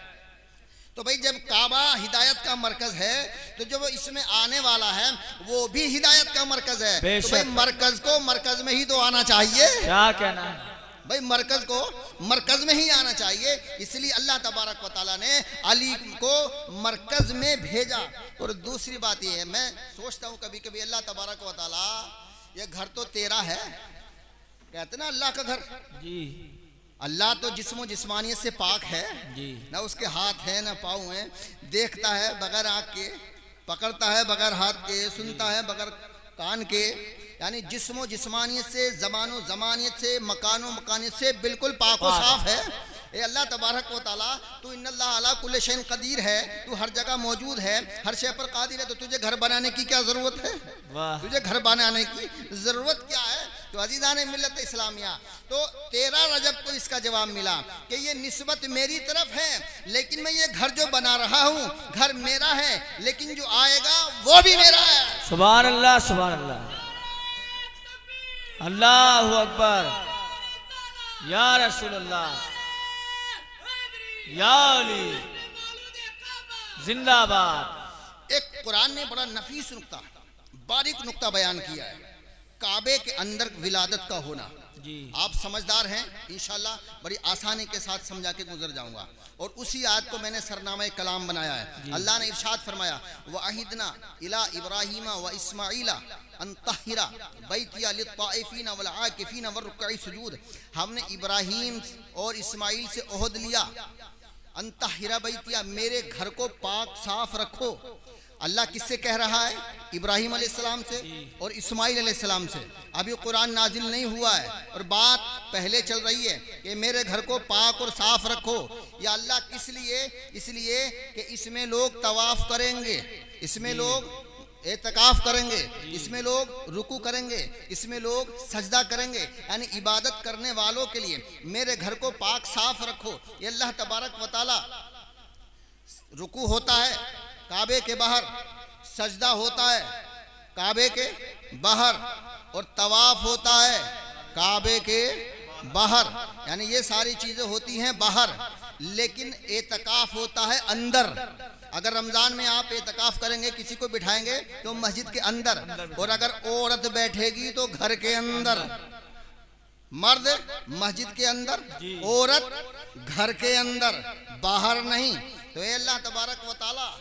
तो भाई जब काबा हिदायत का मरकज है तो जो इसमें आने वाला है वो भी हिदायत का मरकज है। तो भाई मरकज को मरकज में ही तो आना चाहिए। क्या कहना है भाई? मरकज को मरकज में ही आना चाहिए। इसलिए अल्लाह तबारक व तआला ने अली को मरकज में भेजा। और दूसरी बात ये है, मैं सोचता हूँ कभी कभी अल्लाह तबारक व तआला, ये घर तो तेरा है, कहते ना अल्लाह का घर जी। अल्लाह तो जिस्मो जिस्मानियत से पाक है जी, ना उसके हाथ है ना पाँव है, देखता है बगैर आँख के, पकड़ता है बगैर हाथ के, सुनता है बगैर कान के, यानी जिस्मो जिस्मानियत से, ज़मानो ज़मानियत से, मकानो मकानियत से बिल्कुल पाक व साफ है। ए अल्लाह तबारक व तआला, तू इन्नल्लाह अला कुल्लि शैइन क़दीर है, तू हर जगह मौजूद है, हर शय पर कादिर है। तो तुझे घर बनाने की क्या ज़रूरत है? तुझे घर बनाने की ज़रूरत क्या है? तो अजीज़ान मिल्लत इस्लामिया, तो 13 रजब को इसका जवाब मिला कि ये निस्बत मेरी तरफ है, लेकिन मैं ये घर जो बना रहा हूँ घर मेरा है, लेकिन जो आएगा वो भी मेरा है। सुभान अल्लाह सुभान अल्लाह, अल्लाहु अकबर, या रसूल अल्लाह, या अली जिंदाबाद। एक कुरान ने बड़ा नफीस नुक्ता, बारीक नुक्ता बयान किया है, काबे के अंदर विलादत का होना। जी। आप समझदार हैं, इंशाल्लाह बड़ी आसानी के साथ समझा के गुजर जाऊंगा। और उसी आयत को मैंने सरनामा कलाम बनाया है। अल्लाह ने इरशाद फरमाया वअहिदना इला इब्राहीमा व इस्माईला अन तहिरा बैतिया लित्ताइफीन वल आकिफीन वरुक्कई सुजूद। हमने इब्राहीम और इस्माईल से ओहद लिया, अन तहिरा बैतिया, मेरे घर को पाक साफ रखो। अल्लाह किससे कह रहा है? इब्राहीम अलैहिस्सलाम से और इस्माईल अलैहिस्सलाम से। अभी कुरान नाजिल नहीं हुआ है और बात पहले चल रही है कि मेरे घर को पाक और साफ रखो। या अल्लाह किस लिए? इसलिए कि इसमें लोग तवाफ करेंगे, इसमें लोग एतकाफ करेंगे, इसमें लोग रुकू करेंगे, इसमें लोग सजदा करेंगे, यानी इबादत करने वालों के लिए मेरे घर को पाक साफ रखो। ये अल्लाह तबारक व तआला, रुकू होता है काबे के बाहर, सजदा होता है काबे के बाहर और तवाफ होता है काबे के बाहर, यानी ये सारी चीजें होती हैं बाहर, लेकिन एतकाफ होता है अंदर। अगर रमजान में आप एतकाफ करेंगे, किसी को बिठाएंगे तो मस्जिद के अंदर, और अगर औरत बैठेगी तो घर के अंदर। मर्द मस्जिद के अंदर, औरत घर के अंदर, बाहर नहीं। तो ये अल्लाह तबारक व तआला,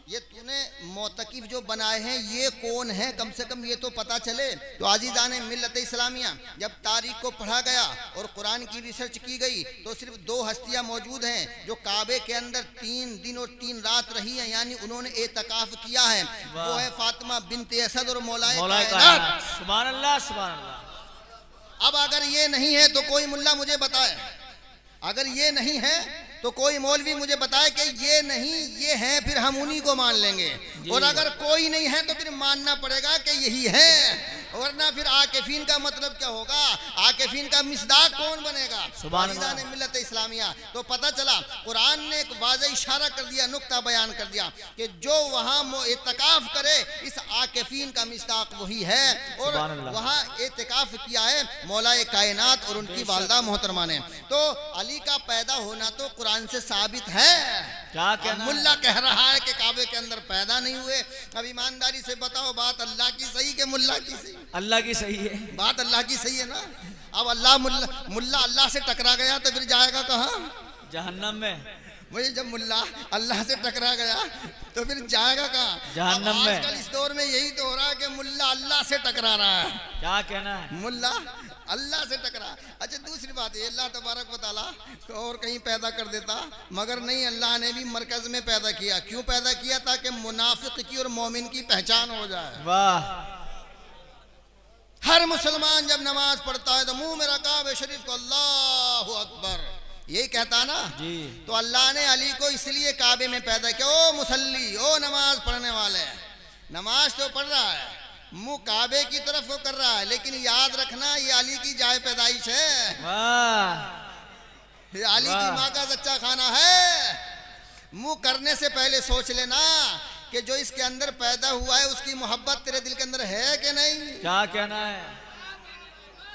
ये तूने मोतकिफ जो बनाए हैं ये कौन है, कम से कम ये तो पता चले। तो आजीज़ाने मिल्लत इस्लामिया, जब तारीख को पढ़ा गया और कुरान की रिसर्च की गई तो सिर्फ 2 हस्तियां मौजूद हैं जो काबे के अंदर 3 दिन और 3 रात रही हैं, यानी उन्होंने एतकाफ किया है। वो है फातिमा बिनते असद और मौलाए कायनात। सुभान अल्लाह, सुभान अल्लाह। अब अगर ये नहीं है तो कोई मुल्ला मुझे बताए, अगर ये नहीं है तो कोई मौलवी मुझे बताए कि ये नहीं, ये है, फिर हम उन्हीं को मान लेंगे। और अगर कोई नहीं है तो फिर मानना पड़ेगा कि यही है, वरना फिर आकिफीन का मतलब क्या होगा? आकिफीन का मिसदाक कौन बनेगा? सुभान अल्लाह। मिल्लत इस्लामिया। तो पता चला कुरान ने एक वाज़ेह इशारा कर दिया, नुक्ता बयान कर दिया कि जो वहाँ एतकाफ करे इस आकिफीन का मिसदाक वही है, और वहाँ एतकाफ किया है मौलाए कायनात और उनकी वालदा मोहतरमा ने। तो अली का पैदा होना तो कुरान से साबित है। क्या कहना? मुल्ला कह रहा है कि काबे के अंदर पैदा नहीं हुए। अब ईमानदारी से बताओ, बात अल्लाह की सही कि मुल्ला की सही? अल्लाह की सही है। बात अल्लाह की सही है ना। अब अल्लाह मुल्ला अल्लाह से टकरा गया तो फिर जाएगा कहाँ? जहन्नम में। वही, जब मुल्ला अल्लाह से टकरा गया तो फिर जाएगा कहाँ? जहन्नम में। आजकल इस दौर में यही तो हो रहा है कि मुल्ला अल्लाह से टकरा रहा है। क्या कहना है? मुल्ला अल्लाह से टकरा। अच्छा, दूसरी बात है, अल्लाह तबारक व तआला तो और कहीं पैदा कर देता, मगर नहीं, अल्लाह ने भी मरकज में पैदा किया। क्यों पैदा किया? ताकि मुनाफिक की और मोमिन की पहचान हो जाए। वाह। हर मुसलमान जब नमाज पढ़ता है तो मुंह में काबे शरीफ को अल्लाहु अकबर यही कहता ना जी। तो अल्लाह ने अली को इसलिए काबे में पैदा किया। ओ मुसल्ली, ओ नमाज पढ़ने वाले, नमाज तो पढ़ रहा है, मुंह काबे की तरफ को कर रहा है, लेकिन याद रखना ये अली की जाए पैदाइश है। वाह। ये अली की माँ का सच्चा खाना है। मुंह करने से पहले सोच लेना कि जो इसके अंदर पैदा हुआ है उसकी मोहब्बत तेरे दिल के अंदर है कि नहीं? क्या कहना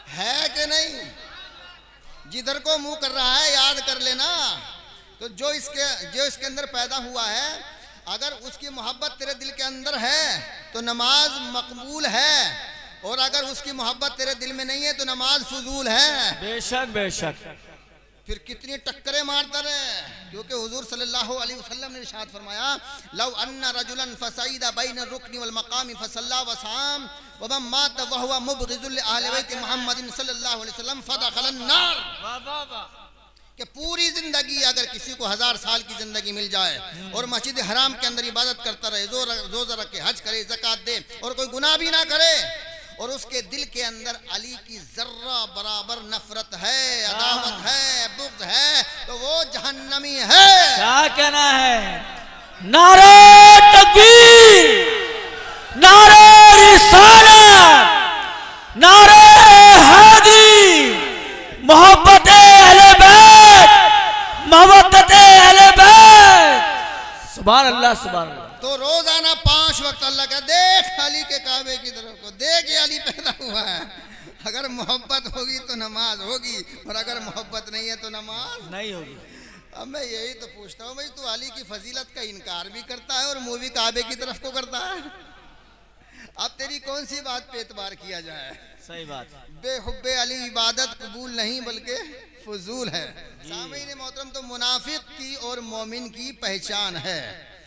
है कि नहीं? जिधर को मुंह कर रहा है याद कर लेना। तो जो इसके अंदर पैदा हुआ है, अगर उसकी मोहब्बत तेरे दिल के अंदर है तो नमाज मकबूल है, और अगर उसकी मोहब्बत तेरे दिल में नहीं है तो नमाज फजूल है। बेशक बेशक। फिर कितनी टक्करें मारता रहे, क्योंकि हुजूर सल्लल्लाहु अलैहि वसल्लम ने इरशाद फरमाया लव अन्ना रजुलन फसईदा बैन रुकनी वल मकामी फसल्ला व साम व मम मात व हुवा मुबग़िज़ुल li ahli बैत मुहम्मदिन सल्लल्लाहु अलैहि वसल्लम फदखलन नार। वाह वाह वाह। कि पूरी जिंदगी अगर किसी को 1000 साल की जिंदगी मिल जाए और मस्जिद हराम के अंदर इबादत करता रहे, रोजा रखे, हज करे, ज़कात दे और कोई गुनाह भी ना करे, और उसके दिल के अंदर अली की जर्रा बराबर नफरत है, अदावत है, बुग़्ज़ है, तो वो जहन्नमी है। क्या कहना है? नारे तकबीर, नारे रिसालत, नारे हैदरी, मोहब्बत अहले बैत, मोहब्बत अहले बैत। सुभान अल्लाह, सुभान अल्लाह। तो रोजाना 5 वक्त अल्लाह का देख अली के काबे की तरफ को देख, ये अली पैदा हुआ है। अगर मोहब्बत होगी तो नमाज होगी, और अगर मोहब्बत नहीं है तो नमाज नहीं होगी। अब मैं यही तो पूछता हूँ भाई, तू अली की फजीलत का इनकार भी करता है और मुँह भी काबे की तरफ को करता है। अब तेरी कौन सी बात पे एतबार किया जाए। सही बात। बेहुब्बे अली इबादत कबूल नहीं बल्कि फजूल है। सामीन मोहतरम, तो मुनाफिक की और मोमिन की पहचान है।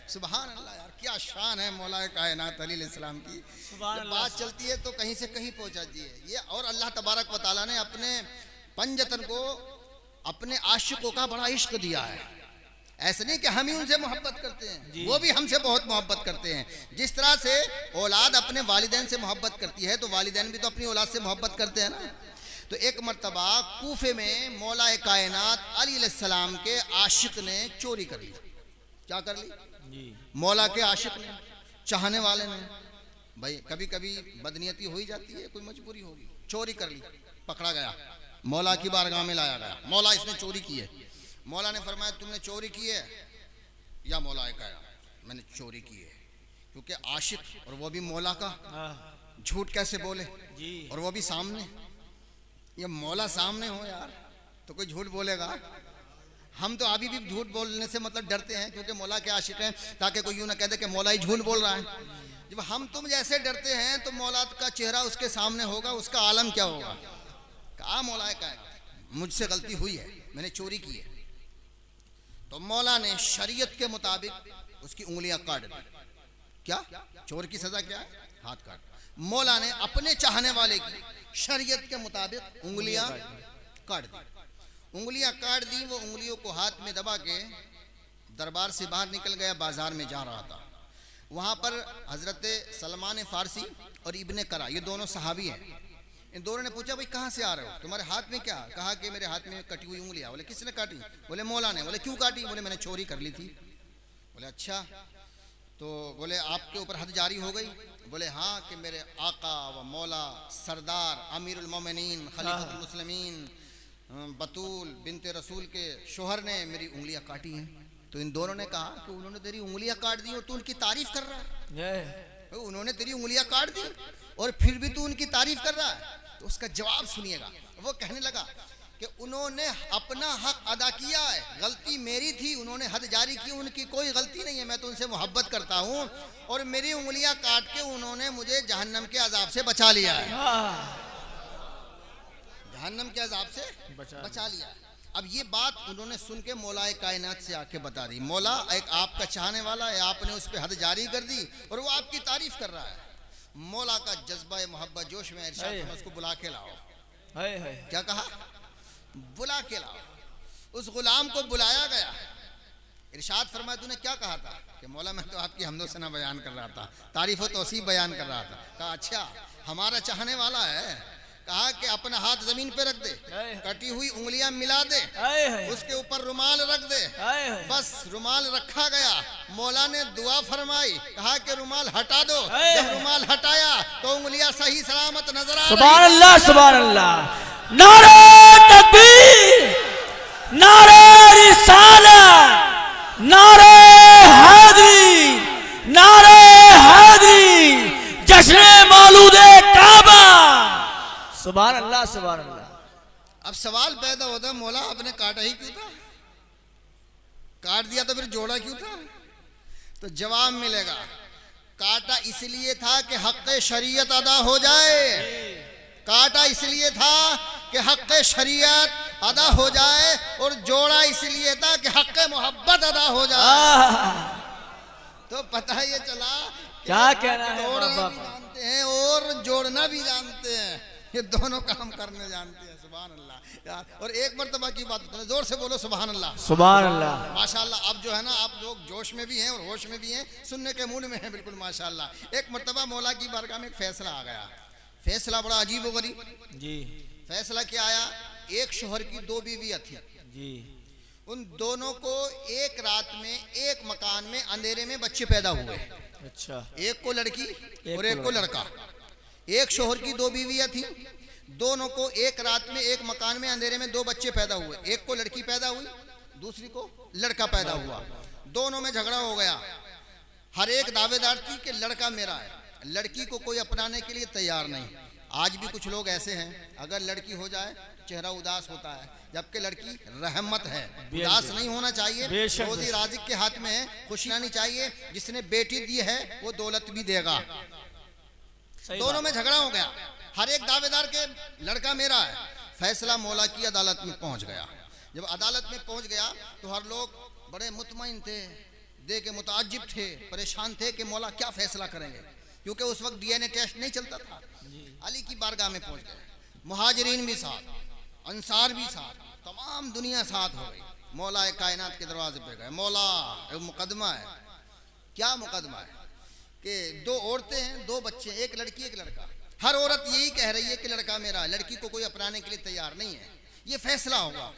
सुभान अल्लाह यार, क्या शान है मौला कायनात अली अलैहिस्सलाम की। बात चलती है तो कहीं से कहीं पहुंचा दी है ये। और अल्लाह तबारक व तआला ने अपने पंजतन को अपने आशिकों का बड़ा इश्क दिया है। ऐसे नहीं कि हम ही उनसे मोहब्बत करते हैं, वो भी हमसे बहुत मोहब्बत करते हैं। जिस तरह से औलाद अपने वालिदैन से मोहब्बत करती है, तो वालिदैन भी तो अपनी औलाद से मोहब्बत करते हैं ना। तो एक मर्तबा कूफे में मौला कायनात अली अलैहिस्सलाम के आशिक ने चोरी कर ली। क्या कर ली? मौला के आशिक ने, चाहने वाले ने। भाई कभी कभी बदनीयती हो ही जाती है, कोई मजबूरी होगी, चोरी कर ली, पकड़ा गया, मौला की बारगाह में लाया गया। मौला इसने चोरी की है। मौला ने फरमाया तुमने चोरी की है? या मौला कहा मैंने चोरी की है। क्योंकि आशिक और वो भी मौला का, झूठ कैसे बोले जी। और वो भी सामने, ये मौला सामने हो यार तो कोई झूठ बोलेगा? हम तो अभी भी झूठ बोलने से मतलब डरते हैं, क्योंकि मौला के आशिक हैं, ताकि कोई यूं ना कह दे कि मौला ही झूठ बोल रहा है। जब हम तुम जैसे डरते हैं तो मौला का चेहरा उसके सामने होगा, उसका आलम क्या होगा। कहा मौला का मुझसे गलती हुई है, मैंने चोरी की है। तो मौला ने शरीयत के मुताबिक उसकी उंगलियां काट दी। क्या चोर की सजा क्या है? हाथ काट। मौला ने अपने चाहने वाले की शरीयत के मुताबिक उंगलियां काट दी। उंगलियां काट दी। वो उंगलियों को हाथ में दबा के दरबार से बाहर निकल गया, बाजार में जा रहा था। वहां पर हजरत सलमान फारसी और इब्ने करा, ये दोनों सहाबी हैं। इन दोनों ने पूछा भाई कहाँ से आ रहे हो, तुम्हारे हाथ में क्या? कहा कि मेरे हाथ में कटी हुई उंगलियां। बोले किसने काटी? बोले मौला ने। बोले क्यों काटी? बोले मैंने चोरी कर ली थी। बोले अच्छा, तो बोले आपके ऊपर हद जारी हो गई? बोले हाँ, कि मेरे आका व मौला सरदार अमीरुल मोमिनीन खलीफतुल मुस्लिमीन बतूल बिनते रसूल के शोहर ने मेरी उंगलियां काटी हैं। तो इन दोनों ने कहा कि उन्होंने तेरी उंगलियां काट दी और तू उनकी तारीफ कर रहा है। उन्होंने तेरी उंगलियां काट दी और फिर भी तू उनकी तारीफ कर रहा है। तो उसका जवाब सुनिएगा। वो कहने लगा कि उन्होंने अपना हक अदा किया है, गलती मेरी थी, उन्होंने हद जारी की, उनकी कोई गलती नहीं है। मैं तो उनसे मोहब्बत करता हूँ और मेरी उंगलियां काट के उन्होंने मुझे जहन्नम के अजाब से बचा लिया है। जहन्नम के अजाब से बचा लिया है। अब ये बात उन्होंने सुन के मौलाए कायनात से आके बता दी। मौला एक आपका चाहने वाला है, आपने उस पर हद जारी कर दी और वो आपकी तारीफ कर रहा है। मौला का जज्बा मोहब्बत जोश में इरशाद फरमाया उसको बुला के लाओ। क्या कहा? बुला के लाओ। उस गुलाम को बुलाया गया। इरशाद फरमाया तूने क्या कहा था? कि मौला मैं तो आपकी हम्दो सना बयान कर रहा था, तारीफ व तौसीफ बयान कर रहा था। कहा अच्छा हमारा चाहने वाला है। कहा कि अपना हाथ जमीन पे रख दे, कटी हुई उंगलियां मिला दे, उसके ऊपर रुमाल रख दे। बस रुमाल रखा गया। मौला ने दुआ फरमाई, कहा कि रुमाल हटा दो। जब रुमाल हटाया तो उंगलियां सही सलामत नजर आ रही। सुभान अल्लाह, सुभान अल्लाह। नारे तकबीर, नारे रिसालत, नारे हैदरी, नारे हैदरी, जश्न मौलूद काबा। सुभान अल्लाह, सुभान अल्लाह। अब सवाल पैदा होता है मौला आपने काटा ही क्यों था? काट दिया तो फिर जोड़ा क्यों था? तो जवाब मिलेगा काटा इसलिए था कि हक़ शरीयत अदा हो जाए। काटा इसलिए था कि हक़ शरीयत अदा हो जाए और जोड़ा इसलिए था कि हक़ मोहब्बत अदा हो जाए। तो पता ये चला क्या कहना है, तोड़ना भी जानते हैं और जोड़ना भी जानते हैं, ये दोनों काम करने जानते हैं। सुभान अल्लाह यार। और एक मर्तबा की बात बताओ, जोर से बोलो सुभान अल्लाह, सुभान अल्लाह। माशाअल्लाह। अब जो है ना आप लोग जोश में भी हैं और होश में भी हैं, सुनने के मूड में हैं बिल्कुल माशाअल्लाह। एक मर्तबा मौला की बारगाह में एक फैसला आ गया। फैसला बड़ा अजीब व गरीब जी। फैसला क्या आया? एक शोहर की दो बीवियां थी जी। उन दोनों को एक रात में एक मकान में अंधेरे में बच्चे पैदा हुए। अच्छा। एक को लड़की और एक को लड़का। एक शोहर की दो बीवियां थी, दोनों को एक रात में एक मकान में अंधेरे में दो बच्चे पैदा हुए। एक को लड़की पैदा हुई, दूसरी को लड़का पैदा हुआ। दोनों में झगड़ा हो गया। हर एक दावेदार थी कि लड़का मेरा है, लड़की को कोई अपनाने के लिए तैयार नहीं। आज भी कुछ लोग ऐसे हैं, अगर लड़की हो जाए चेहरा उदास होता है, जबकि लड़की रहमत है। उदास नहीं होना चाहिए, रोजी राजिक के हाथ में है, खुशी आनी चाहिए। जिसने बेटी दी है वो दौलत भी देगा। दोनों में झगड़ा हो गया। हर एक दावेदार के लड़का मेरा है। फैसला मौला की अदालत में पहुंच गया। जब अदालत में पहुंच गया तो हर लोग बड़े मुतमईन थे, देख के मुताज्जिब थे, परेशान थे कि मौला क्या फैसला करेंगे, क्योंकि उस वक्त डीएनए टेस्ट नहीं चलता था। अली की बारगाह में पहुंच गए। मुहाजिरीन भी साथ, अंसार भी साथ, तमाम दुनिया साथ हो गई। मौला कायनात के दरवाजे पे गए। मौला एक मुकदमा है। क्या मुकदमा है कि दो औरतें हैं, दो बच्चे, एक लड़की एक लड़का। हर औरत यही कह रही है कि लड़का मेरा, लड़की को कोई अपनाने के लिए तैयार नहीं है, ये फैसला होगा।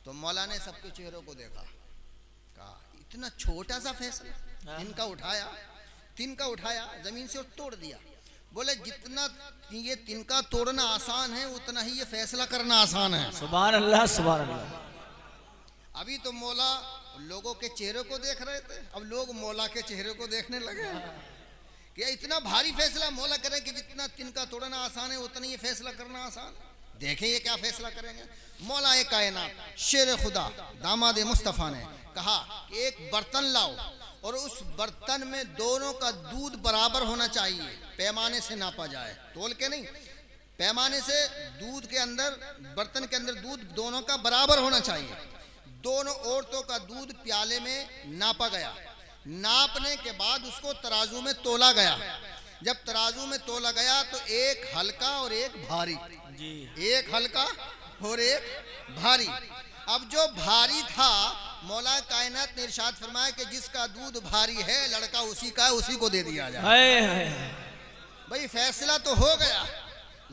तो मौला ने सबके चेहरों को देखा, कहा इतना छोटा सा फैसला, तिनका उठाया जमीन से और तोड़ दिया। बोले जितना ये तिनका तोड़ना आसान है उतना ही ये फैसला करना आसान है। सुभान अल्लाह, सुभान अल्लाह। अभी तो मौला लोगों के चेहरों को देख रहे थे, अब लोग मौला के चेहरे को देखने लगे कि इतना भारी फैसला मौला करे कि जितना तिनका तोड़ना आसान है उतना ये फैसला करना आसान। देखें ये क्या फैसला करेंगे। मौला कायनात शेर खुदा दामाद मुस्तफ़ा ने कहा कि एक बर्तन लाओ और उस बर्तन में दोनों का दूध बराबर होना चाहिए, पैमाने से नापा जाए, तोल के नहीं, पैमाने से दूध के अंदर, बर्तन के अंदर दूध दोनों का बराबर होना चाहिए। दोनों औरतों का दूध प्याले में नापा गया। नापने के बाद उसको तराजू में तोला गया। जब तराजू में तोला गया तो एक हल्का और एक भारी, एक हल्का और एक भारी। अब जो भारी था, मौला कायनात ने इरशाद फरमाया कि जिसका दूध भारी है लड़का उसी का है, उसी को दे दिया जाए। भाई फैसला तो हो गया,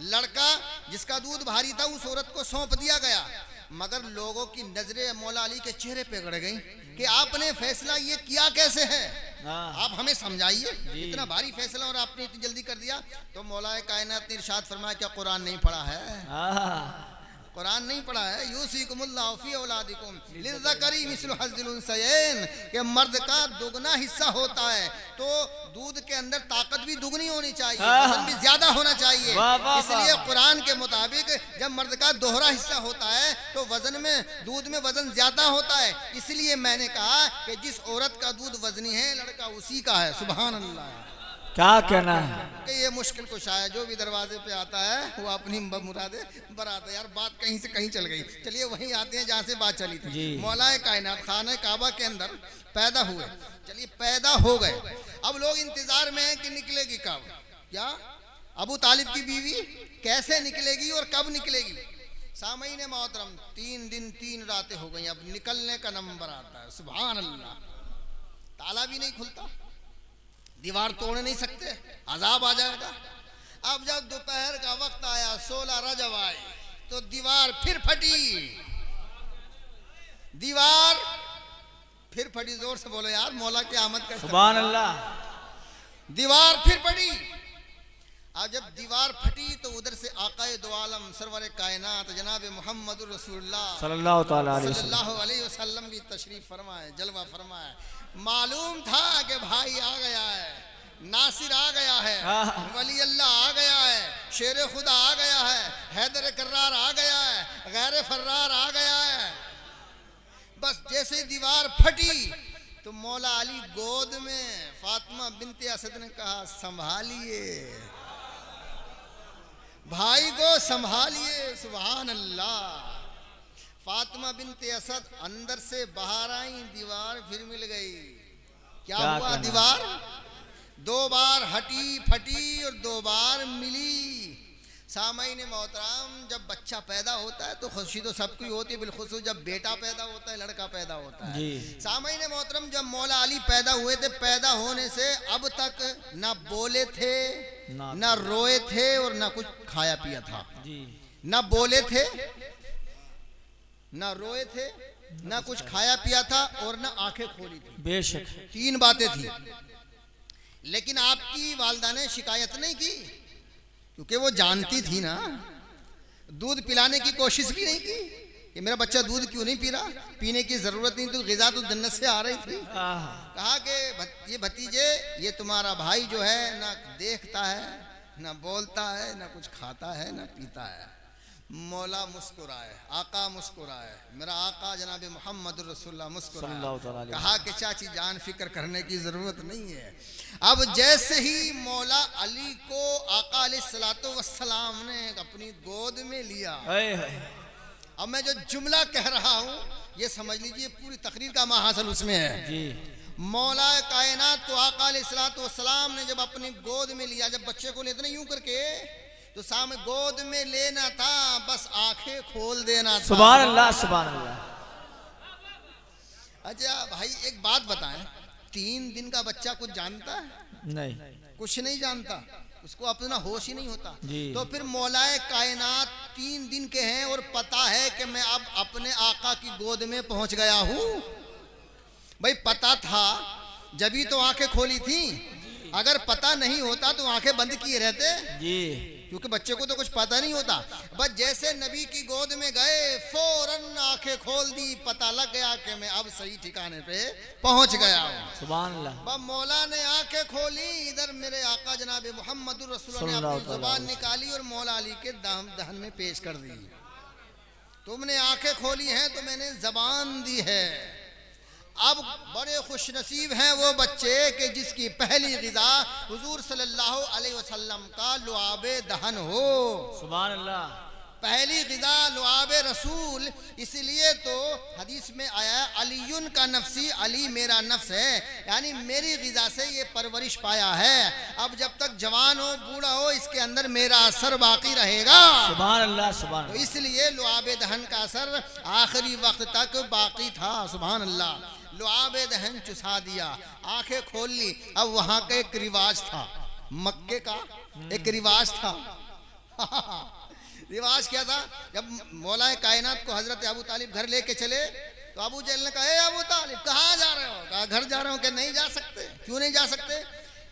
लड़का जिसका दूध भारी था उस औरत को सौंप दिया गया। मगर लोगों की नजरें मौला अली के चेहरे पे गड़ गई कि आपने फैसला ये किया कैसे है, आप हमें समझाइए, इतना भारी फैसला और आपने इतनी जल्दी कर दिया। तो मौला कायनात ने इरशाद फरमाया क्या कुरान नहीं पढ़ा है? कुरान नहीं पढ़ा है? यूसीकुमुल्लाहु फी औलादिकुम लिज़्ज़करी मिस्लु हज़्ज़िल उन्सयैन, कि मर्द का दुगना हिस्सा होता है तो दूध के अंदर ताकत भी दुगनी होनी चाहिए, वजन भी ज्यादा होना चाहिए। इसलिए कुरान के मुताबिक जब मर्द का दोहरा हिस्सा होता है तो वजन में, दूध में वजन ज्यादा होता है। इसलिए मैंने कहा कि जिस औरत का दूध वजनी है लड़का उसी का है। सुभान अल्लाह। क्या कहना है कि ये मुश्किल कुशा है, जो भी दरवाजे पे आता है वो अपनी मुरादे बरात है। यार बात कहीं से कहीं चल गई, चलिए वहीं आते हैं जहाँ से बात चली थी। मौला कायनात खाने काबा के अंदर पैदा हुए। चलिए पैदा हो गए, अब लोग इंतजार में हैं कि निकलेगी कब, क्या अबू तालिब की बीवी कैसे निकलेगी और कब निकलेगी। सामईन मोहतरम 3 दिन 3 रातें हो गई, अब निकलने का नंबर आता है। सुभान अल्लाह। ताला भी नहीं खुलता, दीवार तोड़ नहीं सकते, अजाब आ जाएगा। अब जब दोपहर का वक्त आया, 16 रजब आए, तो दीवार फिर फटी, दीवार फिर फटी। जोर से बोलो यार, मौला की आमद का सुभान अल्लाह। दीवार फिर फटी। अब जब दीवार फटी तो उधर से आकाए दो आलम सरवर कायनात जनाब मोहम्मद रसूलुल्लाह सल्लल्लाहु अलैहि वसल्लम की तशरीफ फरमाए, जलवा फरमाए। मालूम था कि भाई आ गया है, नासिर आ गया है, वली अल्लाह आ गया है, शेर खुदा आ गया है, हैदर कर्रार आ गया है, गैर फर्रार आ गया है। बस जैसे दीवार फटी तो मौला अली गोद में फातिमा बिनते असद ने कहा संभालिए, भाई को संभालिए। सुभान अल्लाह। फातिमा बिनते असद अंदर से बाहर आई, दीवार फिर मिल गई। क्या हुआ? दीवार 2 बार हटी फटी और 2 बार मिली। सामईन मोहतरम, जब बच्चा पैदा होता है तो खुशी तो सबकी होती है, बिलखुसूस जब बेटा पैदा होता है, लड़का पैदा होता है। सामईन मोहतरम, जब मौला अली पैदा हुए थे, पैदा होने से अब तक ना बोले थे, ना रोए थे और ना कुछ खाया पिया था। ना बोले थे, ना रोए थे, ना कुछ खाया पिया था और ना आंखें खोली थी। बेशक 3 बातें थी। लेकिन आपकी वालिदा ने शिकायत नहीं की, क्योंकि वो जानती थी ना, दूध पिलाने की कोशिश भी नहीं की कि मेरा बच्चा दूध क्यों नहीं पी रहा, पीने की जरूरत नहीं, तो ग़िज़ा तो जन्नत से आ रही थी। कहा कि ये भतीजे, ये तुम्हारा भाई जो है ना देखता है, ना बोलता है, ना कुछ खाता है, ना पीता है, मौला मुस्कुराए, आका मुस्कुराए, मेरा आका जनाब मोहम्मद रसूलुल्लाह मुस्कुराए, कहा कि चाची जान फिक्र करने की जरूरत नहीं है। अब जैसे ही मौला अली को आका अलैहिस्सलातु वस्सलाम ने अपनी गोद में लिया, अब मैं जो जुमला कह रहा हूँ ये समझ लीजिए पूरी तकरीर का महासल उसमें है जी। मौला कायनात को आका अलैहिस्सलातु वस्सलाम ने जब अपनी गोद में लिया, जब बच्चे को लेते ना यूं करके, तो सामने गोद में लेना था, बस आंखें खोल देना था। सुभान अल्लाह, सुभान अल्लाह। अच्छा भाई एक बात बताएं, 3 दिन का बच्चा कुछ जानता है? नहीं, कुछ नहीं जानता, उसको अपना होश ही नहीं होता। तो फिर मौलाए कायनात 3 दिन के हैं और पता है कि मैं अब अपने आका की गोद में पहुंच गया हूं। भाई पता था जब ही तो आंखें खोली थी, अगर पता नहीं होता तो आंखें बंद किए रहते जी, क्योंकि बच्चे को तो कुछ पता नहीं होता। बस जैसे नबी की गोद में गए, फौरन आंखें खोल दी, पता लग गया कि मैं अब सही ठिकाने पे पहुंच गया हूँ। सुभान अल्लाह। बस मौला ने आंखें खोली, इधर मेरे आका जनाब मोहम्मद रसूलुल्लाह ने अपनी जुबान निकाली और मौला अली के दहन में पेश कर दी। तुमने आंखें खोली हैं तो मैंने जबान दी है। अब बड़े खुश नसीब हैं वो बच्चे कि जिसकी पहली ग़िज़ा हुजूर सल्लल्लाहु अलैहि वसल्लम का लुआबे दहन हो। सुभान अल्लाह। पहली ग़िज़ा लुआबे रसूल, इसलिए तो हदीस में आया अलीयुन का नफ्सी, अली मेरा नफ्स है, यानी मेरी ग़िज़ा से ये परवरिश पाया है। अब जब तक जवान हो बूढ़ा हो इसके अंदर मेरा असर बाकी रहेगा। सुभान अल्लाह, सुभान अल्लाह। तो इसलिए लुआबे दहन का असर आखिरी वक्त तक बाकी था। सुभान अल्लाह। लुआबे दहन चुसा दिया, आंखें खोल ली। अब वहां का एक रिवाज था, मक्के का एक रिवाज था। रिवाज क्या था? जब मौला कायनात को हजरत अबू तालिब घर लेके चले तो अबू जहल ने कहा, ए अबू तालिब कहाँ जा रहे हो? कहा घर जा रहा हूँ। कि नहीं जा सकते। क्यों नहीं जा सकते?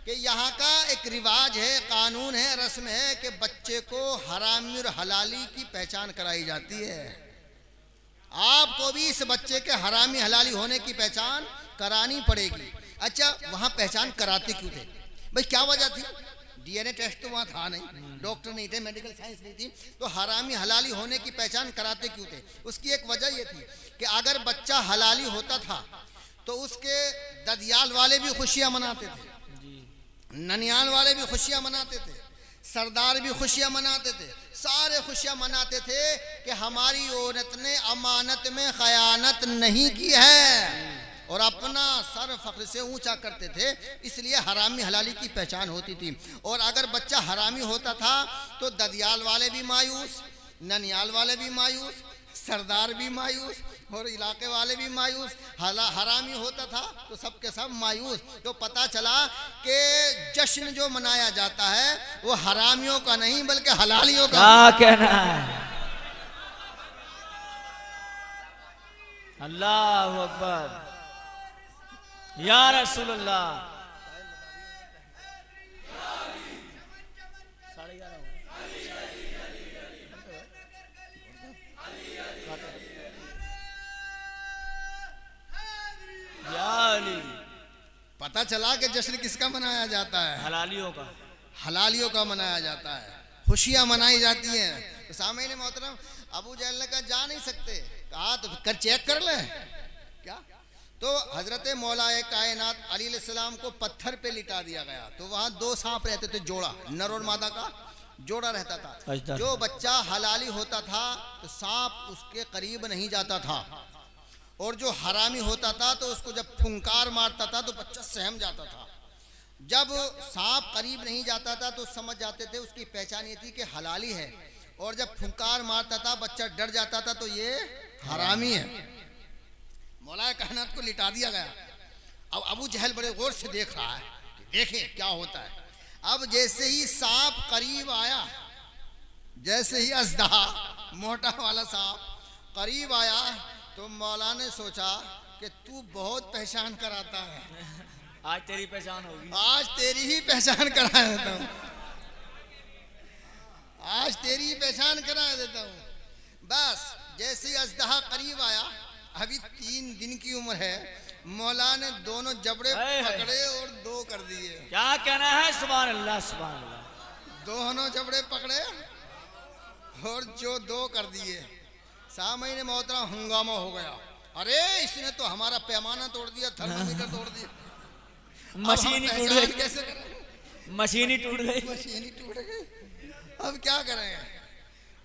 कि यहाँ का एक रिवाज है, कानून है, रस्म है कि बच्चे को हरामी और हलाली की पहचान कराई जाती है। आपको भी इस बच्चे के हरामी हलाली होने की पहचान करानी पड़ेगी। अच्छा वहाँ पहचान कराते क्यों थे भाई? क्या वजह थी? डीएनए टेस्ट तो वहाँ था नहीं, डॉक्टर नहीं थे, मेडिकल साइंस नहीं थी, तो हरामी हलाली होने की पहचान कराते क्यों थे? उसकी एक वजह ये थी कि अगर बच्चा हलाली होता था तो उसके ददियाल वाले भी खुशियाँ मनाते थे, ननियाल वाले भी खुशियाँ मनाते थे, सरदार भी खुशियाँ मनाते थे, सारे खुशियाँ मनाते थे कि हमारी औरत ने अमानत में खयानत नहीं की है, और अपना सर फख्र से ऊंचा करते थे। इसलिए हरामी हलाली की पहचान होती थी। और अगर बच्चा हरामी होता था तो ददियाल वाले भी मायूस, ननियाल वाले भी मायूस, सरदार भी मायूस और इलाके वाले भी मायूस। हरामी होता था तो सबके सब मायूस। तो पता चला कि जश्न जो मनाया जाता है वो हरामियों का नहीं बल्कि हलालियों का। क्या कहना है? अल्लाह अकबर या रसूलुल्लाह। पता चला कि जश्न किसका मनाया जाता है? हलालियों का। हलालियों का मनाया जाता है, खुशियां मनाई जाती हैं। तो सामने मोहतरम अबू जहल ने कहा जा नहीं सकते। कहा तो कर चेक कर ले क्या? तो हजरत मौलाए कायनात अली अलैहिस्सलाम को पत्थर पे लिटा दिया गया। तो वहाँ 2 सांप रहते थे, जोड़ा, नर और मादा का जोड़ा रहता था। जो बच्चा हलाली होता था तो सांप उसके करीब नहीं जाता था, और जो हरामी होता था तो उसको जब फुंकार मारता था तो बच्चा सहम जाता था। जब सांप करीब नहीं जाता था तो समझ जाते थे उसकी पहचान ये थी कि हलाली है, और जब फुंकार मारता था बच्चा डर जाता था तो ये हरामी है। मौलाए कायनात को लिटा दिया गया। अब अबू जहल बड़े गौर से देख रहा है, देखें क्या होता है। अब जैसे ही सांप करीब आया, जैसे ही अजदहा मोटा वाला सांप करीब आया तो मौला ने सोचा कि तू बहुत पहचान कराता है, आज तेरी पहचान होगी, आज तेरी ही पहचान करा देता हूँ, आज तेरी ही पहचान करा देता हूँ। बस जैसे ही अजदहा करीब आया, अभी 3 दिन की उम्र है, मौला ने दोनों जबड़े पकड़े और 2 कर दिए। क्या कहना है? सुभान अल्लाह, सुभान अल्लाह। दोनों जबड़े पकड़े और जो 2 कर दिए, सामने मोहतरम हंगामा हो गया। अरे इसने तो हमारा पैमाना तोड़ दिया, थर्मामीटर तोड़ दिया, मशीन ही टूट गई। कैसे करें? मशीन ही टूट गई। मशीन ही टूट गई, अब क्या करेंगे?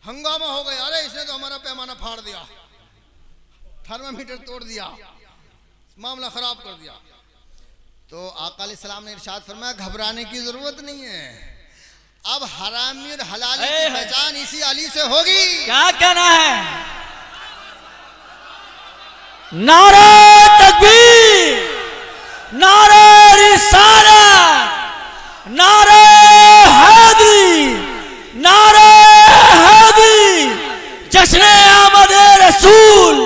हंगामा हो गया। अरे इसने तो हमारा पैमाना फाड़ दिया, थर्मामीटर तोड़ दिया, मामला खराब कर दिया। तो आका अलैहिस्सलाम ने इरशाद फरमाया घबराने की जरूरत नहीं है, अब हरामी और हलाली की पहचान इसी अली से होगी। क्या कहना है? नारे तकबीर, नारे रिसालत, नारे हैदरी, नारे हैदरी, जश्न आमद रसूल,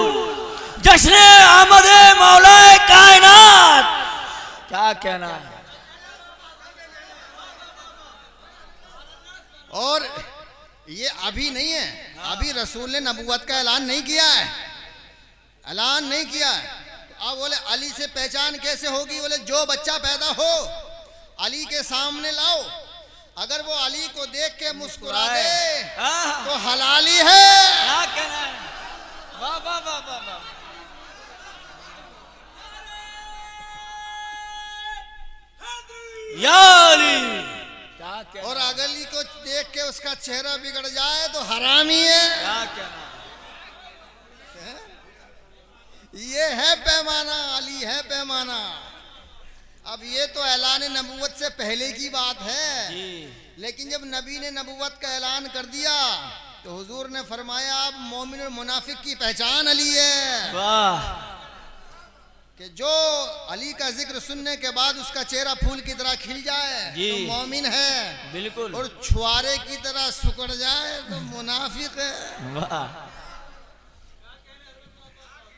जश्न आमद मौलाए कायनात। क्या कहना है? और ये अभी नहीं है, अभी रसूल ने नबूवत का ऐलान नहीं किया है, ऐलान नहीं किया है। अब बोले अली से पहचान कैसे होगी? बोले जो बच्चा पैदा हो अली के सामने लाओ, अगर वो अली को देख के मुस्कुरा दे तो हलाली है। क्या कहना है? वाह वाह वाह वाह वाह। या अली। क्या कहना? और अगली को देख के उसका चेहरा बिगड़ जाए तो हरामी है। क्या कहना? ये है पैमाना, अली है पैमाना। अब ये तो ऐलान नबूवत से पहले की बात है जी। लेकिन जब नबी ने नबूवत का ऐलान कर दिया तो हुजूर ने फरमाया अब मोमिन और मुनाफिक की पहचान अली है। वाह। कि जो अली का जिक्र सुनने के बाद उसका चेहरा फूल की तरह खिल जाए तो मोमिन है, बिल्कुल, और छुआरे की तरह सुकड़ जाए तो मुनाफिक है। वाह।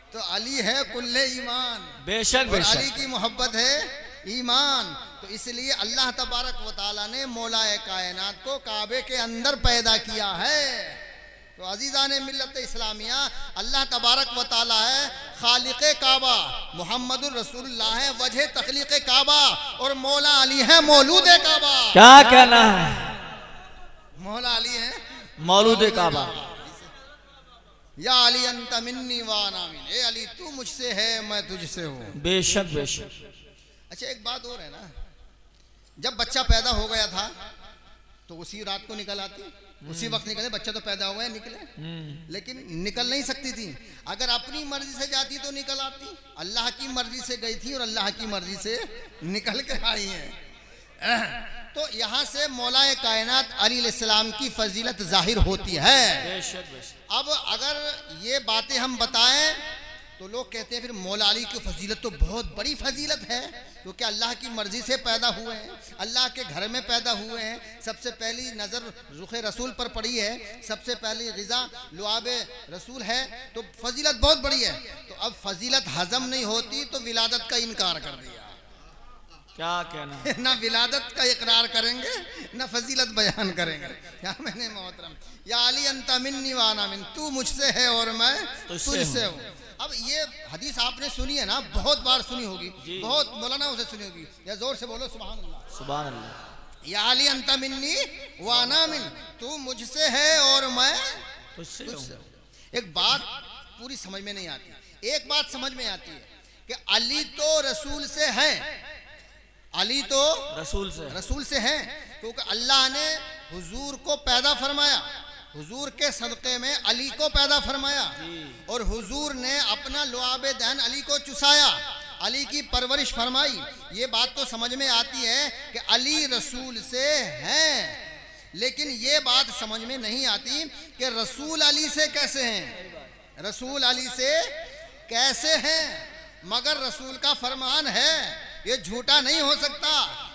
तो अली है कुल्ले ईमान, बेशक और बेशक। अली की मोहब्बत है ईमान। तो इसलिए अल्लाह तबारक व तआला ने मौलाए कायनात को काबे के अंदर पैदा किया है। तो अजीज़ाने मिल्लत इस्लामिया, अल्लाह तबारक व तआला है खालिक़े काबा, मुहम्मदुर रसूलुल्लाह है वजह तखलीक़े काबा, और मौला अली है मौलूदे काबा। क्या कहना है? मौला अली है मौलूदे काबा। या अली अंत मिन्नी व अना मिन, ए अली तू मुझसे है मैं तुझसे हूँ। बेशक बेशक। अच्छा एक बात और है ना, जब बच्चा पैदा हो गया था तो उसी रात को निकल आती, उसी वक्त निकले, बच्चा तो पैदा हुआ है निकले, लेकिन निकल नहीं सकती थी। अगर अपनी मर्जी से जाती तो निकल आती, अल्लाह की मर्जी से गई थी और अल्लाह की मर्जी से निकल के आई है। तो यहाँ से मौलाए कायनात अली अलैहिस्सलाम की फजीलत जाहिर होती है। बेशक बेशक। अब अगर ये बातें हम बताएं तो लोग कहते हैं फिर मौला अली की फजीलत तो बहुत बड़ी फजीलत है, क्योंकि अल्लाह की मर्जी से पैदा हुए हैं, अल्लाह के घर में पैदा हुए हैं, सबसे पहली नज़र रुखे रसूल पर पड़ी है, सबसे पहली ग़िज़ा लुआब रसूल है, तो फजीलत बहुत बड़ी है। तो अब फजीलत हजम नहीं होती तो विलादत का इनकार कर दिया। क्या कहना है? ना विलादत का इकरार करेंगे ना फजीलत बयान करेंगे। क्या मैंने मोहतरम, या अली अंत मिन्नी व अना मिन, तू मुझसे है और मैं तुझसे हूँ। अब ये हदीस आपने सुनी है ना, बहुत बार सुनी होगी, बहुत मौलाना से सुनी होगी, या जोर से बोलो सुभान अल्लाह। सुभान अल्लाह। या अली अंत मिन्नी व अना मिन, तू मुझसे है और मैं तुझसे हूँ। एक बात पूरी समझ में नहीं आती, एक बात समझ में आती है कि अली तो रसूल से है, अली तो रसूल से है, क्योंकि अल्लाह ने हुजूर को पैदा फरमाया, हुजूर के सदक़े में अली को पैदा फरमाया, और हुजूर ने अपना लुआबे दहन अली को चुसाया, अली की परवरिश फरमाई। ये बात तो समझ में आती है कि अली रसूल से हैं, लेकिन ये बात समझ में नहीं आती कि रसूल अली से कैसे हैं, रसूल अली से कैसे हैं। मगर रसूल का फरमान है, ये झूठा नहीं हो सकता,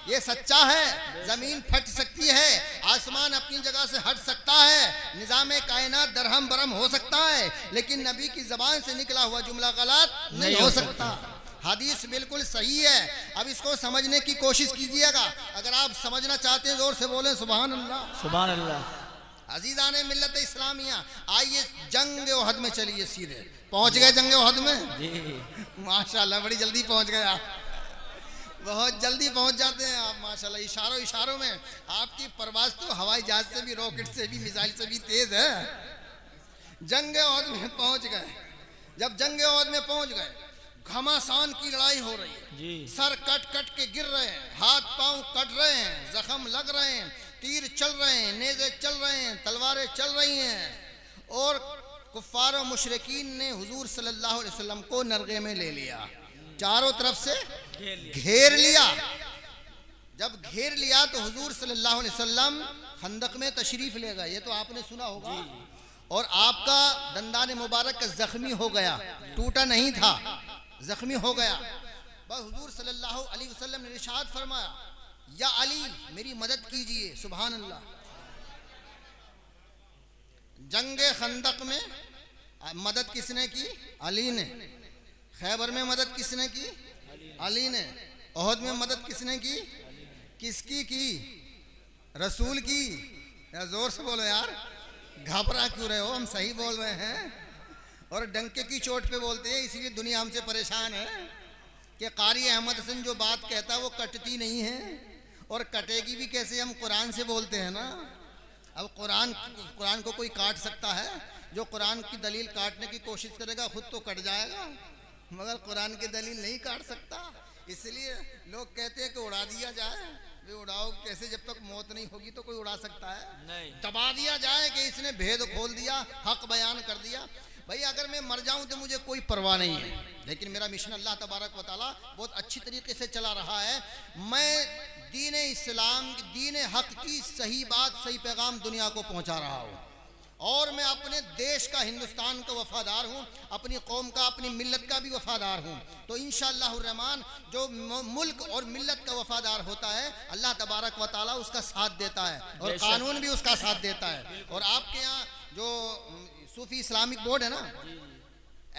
ये सच्चा है। जमीन फट सकती है, आसमान अपनी जगह से हट सकता है, निज़ाम कायनात दरहम बरहम हो सकता है, लेकिन नबी की ज़बान से निकला हुआ जुमला गलत नहीं हो सकता। हदीस बिल्कुल सही है। अब इसको समझने की कोशिश कीजिएगा, अगर आप समझना चाहते हैं जोर से बोलें सुभान अल्लाह। सुभान अल्लाह। अजीज़ाने मिल्लत इस्लामिया, आइए जंग ओहद में चलिए, सीधे पहुंच गए जंग ओहद में। माशाल्लाह बड़ी जल्दी पहुंच गए आप। बहुत जल्दी पहुंच जाते हैं आप माशाल्लाह। इशारों इशारों में आपकी परवाज तो हवाई जहाज से भी, रॉकेट से भी, मिसाइल से भी तेज है। जंग ओहद में पहुंच गए। जब जंग ओहद में पहुंच गए, घमासान की लड़ाई हो रही है जी। सर कट कट के गिर रहे हैं, हाथ पांव कट रहे हैं, जख्म लग रहे हैं, तीर चल रहे हैं, नेज़े चल रहे हैं, तलवारें चल रही हैं। और कुफ्फार और मुशरिकीन ने हुजूर सल्लल्लाहु अलैहि वसल्लम को नरगे में ले लिया, चारों तरफ से घेर लिया। जब घेर लिया तो हुजूर सल्लल्लाहु अलैहि वसल्लम खंदक में तशरीफ ले गए। ये तो आपने सुना होगा। और आपका दंदान मुबारक जख्मी हो गया, टूटा नहीं था, जख्मी हो गया। बस हुजूर सल्लल्लाहु अलैहि वसल्लम ने इरशाद फरमाया, या अली मेरी मदद कीजिए। सुभान अल्लाह। जंगे खंदक में मदद किसने की? अली ने। खैबर में मदद किसने की? अली ने। ओहद में मदद किसने की? किसकी की? रसूल की। यार जोर से बोलो यार, घबरा क्यों रहे हो? हम सही बोल रहे हैं और डंके की चोट पे बोलते हैं, इसीलिए दुनिया हमसे परेशान है कि कारी अहमद हसन जो बात कहता है वो कटती नहीं है, और कटेगी भी कैसे? हम कुरान से बोलते हैं ना। अब कुरान को कोई काट सकता है? जो कुरान की दलील काटने की कोशिश करेगा खुद तो कट जाएगा, मगर कुरान की दलील नहीं काट सकता। इसलिए लोग कहते हैं कि उड़ा दिया जाए। वे उड़ाओ कैसे? जब तक मौत नहीं होगी तो कोई उड़ा सकता है? नहीं। दबा दिया जाए कि इसने भेद खोल दिया, हक बयान कर दिया। भाई अगर मैं मर जाऊं तो मुझे कोई परवाह नहीं है, लेकिन मेरा मिशन अल्लाह तबारक व तआला बहुत अच्छी तरीके से चला रहा है। मैं दीन इस्लाम, दीन हक की सही बात, सही पैगाम दुनिया को पहुंचा रहा हूं, और मैं अपने देश का, हिंदुस्तान का वफादार हूं, अपनी कौम का, अपनी मिल्लत का भी वफादार हूं। तो इंशाअल्लाह रहमान जो मुल्क और मिल्लत का वफादार होता है, अल्लाह तबारक व तआला उसका साथ देता है और कानून भी उसका साथ देता है। और आपके यहाँ जो सूफी इस्लामिक बोर्ड है ना,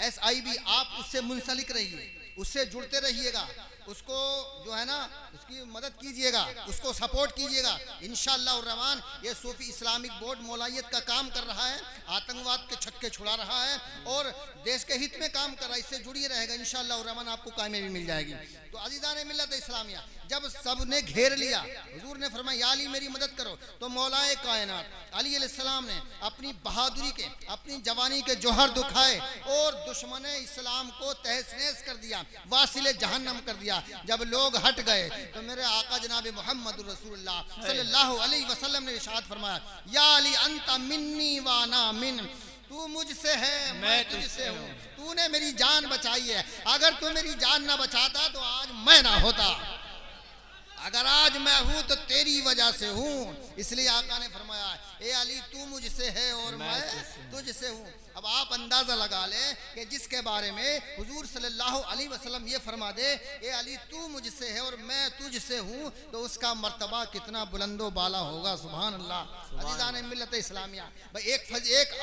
SIB, आप उससे मुंसलिक रहिए, उससे जुड़ते रहिएगा, उसको जो है ना उसकी मदद कीजिएगा, उसको सपोर्ट कीजिएगा। इंशाअल्लाह रहमान ये सूफी इस्लामिक बोर्ड मौलायत का काम कर रहा है, आतंकवाद के छक्के छुड़ा रहा है और देश के हित में काम कर रहा है। इससे जुड़िए रहेगा, इंशाअल्लाह रहमान आपको कामयाबी मिल जाएगी। तो अज़ीज़ान मिल्लत इस्लामिया, जब सब ने घेर लिया, हुजूर ने फरमाया या अली मेरी मदद करो, तो मौलाए कायनात अली अलैहिस्सलाम ने अपनी बहादुरी के, अपनी जवानी के जोहर दुखाए और दुश्मन इस्लाम को तहस नहस कर दिया, वासिले जहन्नम कर दिया। जब लोग हट गए तो मेरे आका जनाब मोहम्मद रसूलुल्लाह सल्लल्लाहु अलैहि वसल्लम ने इरशाद फरमाया, या अली अंता मिन्नी वाना मिन, तू मुझसे है मैं तुझसे हूँ। तूने मेरी जान बचाई है, अगर तू मेरी जान ना बचाता तो आज मैं ना होता। अगर आज मैं हूं तो तेरी वजह से हूं। इसलिए आका ने फरमाया, ए अली तू मुझसे है और मैं तुझसे हूं। अब आप अंदाजा लगा ले कि जिसके बारे में हुजूर सल्लल्लाहु अलैहि वसल्लम ये फरमा दे, ए अली तू मुझसे है और मैं तुझसे हूं, तो उसका मर्तबा कितना बुलंदो बाला होगा। सुभान अल्लाह। अज़ीज़ान मिल्लत इस्लामिया, भाई एक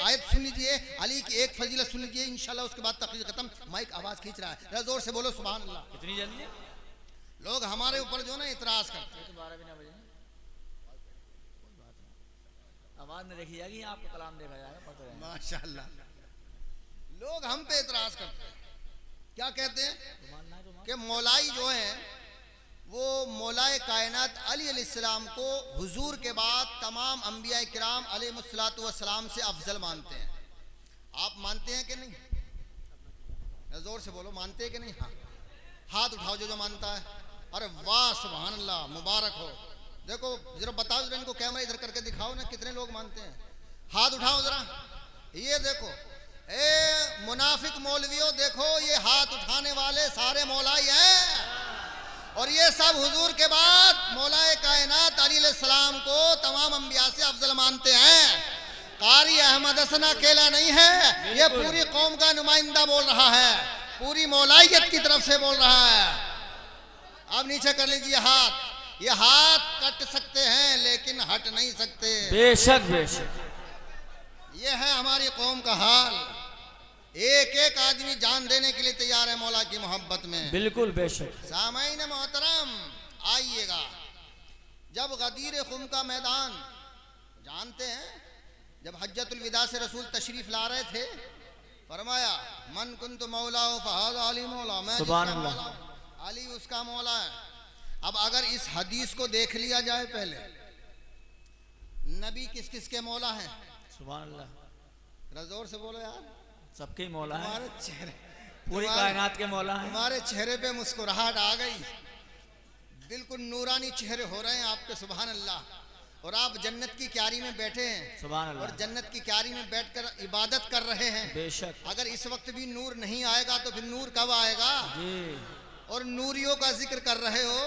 आयत सुन लीजिए, अली की एक फजीलत सुन लीजिए, इंशाल्लाह उसके बाद तकरीर खत्म। माइक आवाज खींच रहा है, जोर से बोलो सुभान अल्लाह। इतनी जल्दी लोग हमारे ऊपर जो ना इतराज करते हैं। 12 भी ना बजे आवाज में देखी जाएगी, आपको कलाम देखा जाएगा, पता है। माशाअल्लाह। लोग हम पे इतराज करते हैं, क्या कहते हैं कि मौलाई जो है वो मौलाए कायनात अली अलैहिस्सलाम को हुजूर के बाद तमाम अंबिया किराम अलैहिस्सलातु वस्सलाम से अफजल मानते हैं। आप मानते हैं कि नहीं? जोर से बोलो, मानते हैं कि नहीं? हाँ, हाथ उठाओ जो मानता है। अरे वाह सुभान अल्लाह, मुबारक हो। देखो जरा बताओ, जरा इनको कैमरा इधर करके दिखाओ ना, कितने लोग मानते हैं? हाथ उठाओ जरा। ये देखो, ए मुनाफिक मौलवियों, देखो ये हाथ उठाने वाले सारे मौलाई हैं, और ये सब हुजूर के बाद मौलाए कायनात अली अलैहिस्सलाम को तमाम अंबिया से अफजल मानते हैं। कारी अहमद हसन अकेला नहीं है, ये पूरी कौम का नुमाइंदा बोल रहा है, पूरी मौलाइयत की तरफ से बोल रहा है। अब नीचे कर लीजिए हाथ। ये हाथ कट सकते हैं लेकिन हट नहीं सकते। बेशक बेशक, ये है हमारी कौम का हाल। एक एक आदमी जान देने के लिए तैयार है मौला की मोहब्बत में। बिल्कुल बेशक। सामाईन मोहतरम, आइएगा, जब गदीर खुम का मैदान जानते हैं, जब हज्जतुल विदा से रसूल तशरीफ ला रहे थे, फरमाया मन कुंतु मौला फहाज़ा अली मौला, मैं सुभान अल्लाह, अली उसका मौला है। अब अगर इस हदीस को देख लिया जाए, पहले नबी किस किस के मौला हैं? सुभान अल्लाह, जोर से बोलो यार। सबके मौला हैं, तुम्हारे चेहरे, पूरी कायनात के मौला हैं। तुम्हारे चेहरे पे मुस्कुराहट आ गई, बिल्कुल नूरानी चेहरे हो रहे हैं आपके, सुभान अल्लाह। और आप जन्नत की क्यारी में बैठे हैं, सुभान अल्लाह, और जन्नत की क्यारी में बैठकर इबादत कर रहे हैं। बेशक। अगर इस वक्त भी नूर नहीं आएगा तो फिर नूर कब आएगा? जी। और नूरियों का जिक्र कर रहे हो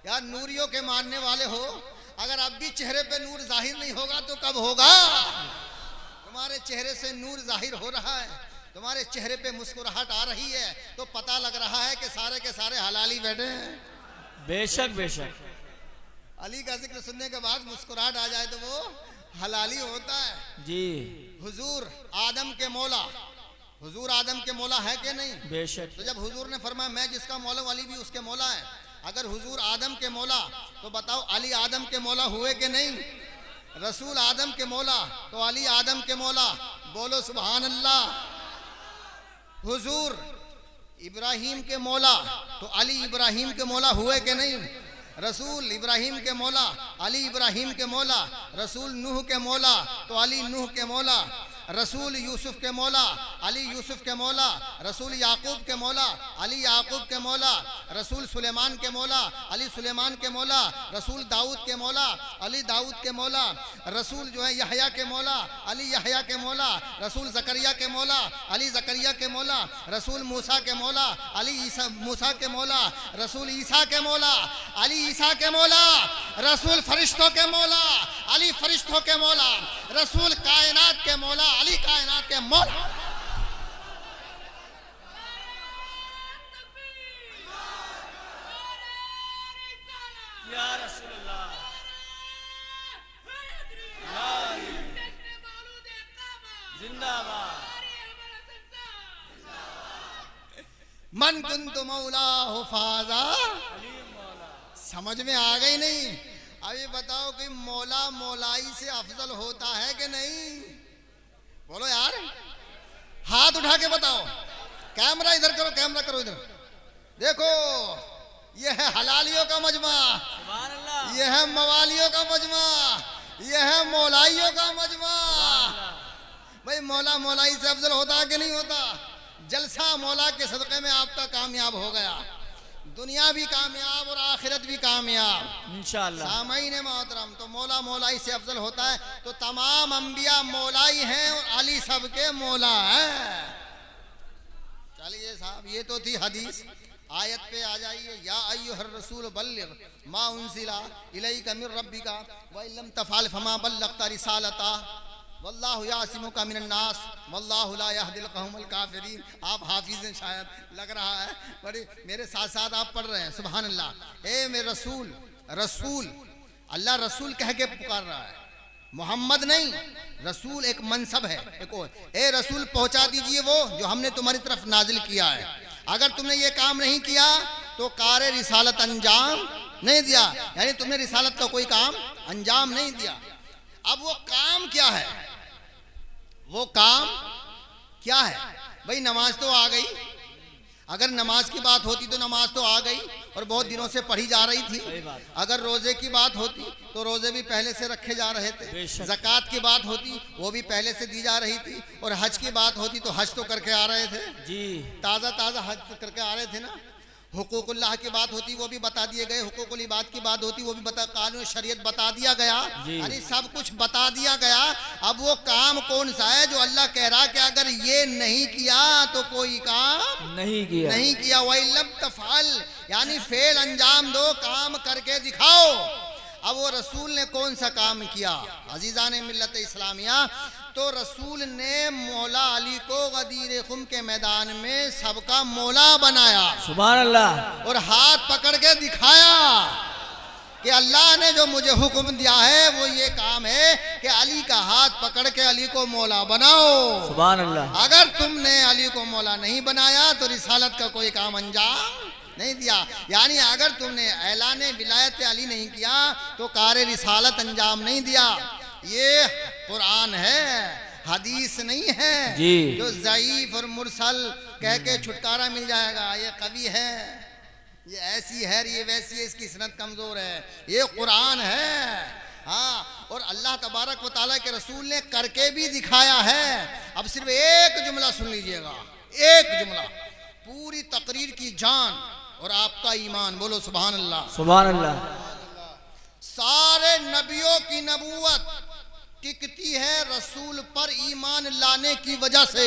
यार, नूरियों के मानने वाले हो, अगर अब भी चेहरे पे नूर जाहिर नहीं होगा तो कब होगा? तुम्हारे चेहरे से नूर जाहिर हो रहा है, तुम्हारे चेहरे पे मुस्कुराहट आ रही है, तो पता लग रहा है कि सारे के सारे हलाली बैठे हैं। बेशक बेशक। अली का जिक्र सुनने के बाद मुस्कुराहट आ जाए तो वो हलाली होता है। जी। हुजूर आदम के मौला, हुजूर आदम के मौला है कि नहीं? बेशक। तो जब हुजूर ने फरमाया मैं जिसका मौला, अली भी उसके मौला है, अगर हुजूर आदम के मौला तो बताओ अली आदम के मौला हुए कि नहीं? रसूल आदम के मौला तो अली आदम के मौला, बोलो सुभान अल्लाह। हुजूर इब्राहिम के मौला तो अली इब्राहिम के मौला हुए कि नहीं? रसूल इब्राहिम के मौला, अली इब्राहिम के मौला। रसूल नूह के मौला तो अली नूह के मौला। रसूल यूसुफ के मौला, अली यूसुफ के मौला। रसूल याकूब के मौला, अली याकूब के मौला। रसूल सुलेमान के मौला, अली सुलेमान के मौला। रसूल दाऊद के मौला, अली दाऊद के मौला। रसूल जो है यहया के मौला, अली यहया के मौला। रसूल जकरिया के मौला, अली जकरिया के मौला। रसूल मूसा के मौला, अली ईसा मूसा के मौला। रसूल ईसा के मौला, अली ईसा के मौला। रसूल फरिश्तों के मौला, अली फरिश्तों के मौला। रसूल कायनात के मौला, अली कायनात के मौला। या रसूलल्लाह, जिंदाबाद। मन कुंतु मौला हो फाजा, समझ में आ गई नहीं? अभी बताओ कि मौला मौलाई से अफजल होता है कि नहीं? बोलो यार, हाथ उठा के बताओ। कैमरा इधर करो, कैमरा करो इधर। देखो ये है हलालियों का मजमा, सुभान अल्लाह, ये है मवालियों का मजमा, ये है मौलाइयों का मजमा। भाई मौला मौलाई से अफजल होता है कि नहीं होता? जलसा मौला के सदक़े में आपका कामयाब हो गया, दुनिया भी कामयाब और आखिरत भी कामयाब इंशाअल्लाह। सामईन मोहतरम, तो मौला मौलाई से अफजल होता है, तो तमाम अंबिया मौलाई हैं और अली सबके मौला है। चलिए साहब, ये तो थी हदीस। आयत पे आ जाइए। या अय्युहर रसूल बल्लिग मा उनज़िला इलैका मिर रब्बिका व इल्लम तफ़अल फमा बल्लगता रिसालता वल्लाहु यासिमुका मिनन नास वल्लाहु ला यहदिल कौमल काफिरीन। आप हाफिज हैं शायद, लग रहा है, बड़े मेरे साथ साथ आप पढ़ रहे हैं, सुभान अल्लाह। ए मेरे रसूल, रसूल अल्लाह रसूल कह के पुकार रहा है, मोहम्मद नहीं। रसूल एक मनसब है, एक और। ए रसूल पहुंचा दीजिए वो जो हमने तुम्हारी तरफ नाजिल किया है। अगर तुमने ये काम नहीं किया तो कारे रिसालत अंजाम नहीं दिया, यानी तुमने रिसालत का कोई काम अंजाम नहीं दिया। अब वो काम क्या है? वो काम क्या है? भाई नमाज तो आ गई, अगर नमाज की बात होती तो नमाज तो आ गई और बहुत दिनों से पढ़ी जा रही थी। अगर रोजे की बात होती तो रोजे भी पहले से रखे जा रहे थे। ज़कात की बात होती वो भी पहले से दी जा रही थी। और हज की बात होती तो हज तो करके आ रहे थे जी, ताज़ा ताज़ा हज करके आ रहे थे ना। हुकूकुल्लाह की बात होती वो भी बता दिए गए, हुकूकुल इबाद की बात होती वो भी बता, कानून शरीयत बता दिया गया, यानी सब कुछ बता दिया गया। अब वो काम कौन सा है जो अल्लाह कह रहा कि अगर ये नहीं किया तो कोई काम नहीं किया वही लब तफाल, यानी फेल अंजाम दो, काम करके दिखाओ। अब वो रसूल ने कौन सा काम किया? अजीज़ान मिल्लत इस्लामिया, तो रसूल ने मौला अली को गदीर खुम के मैदान में सबका मौला बनाया, सुभान अल्लाह, और हाथ पकड़ के दिखाया कि अल्लाह ने जो मुझे हुक्म दिया है वो ये काम है कि अली का हाथ पकड़ के अली को मौला बनाओ, सुभान अल्लाह। अगर तुमने अली को मौला नहीं बनाया तो रिसालत का कोई काम अंजाम नहीं दिया। यानी अगर तुमने ऐलान विलायत अली नहीं किया तो कारे रिसालत अंजाम नहीं दिया। ये कुरान है, हदीस नहीं है जी, जो ज़ईफ और मुरसल कह के छुटकारा मिल जाएगा। ये कवि है, ये ऐसी है, ये वैसी है, इसकी सनद कमजोर है, ये कुरान है। हाँ, और अल्लाह तबारक व तआला के रसूल ने करके भी दिखाया है। अब सिर्फ एक जुमला सुन लीजिएगा, एक जुमला, पूरी तकरीर की जान और आपका ईमान। बोलो सुभान अल्लाह, सुभान अल्लाह। सारे नबियों की नबूवत टिकती है रसूल पर ईमान लाने की वजह से।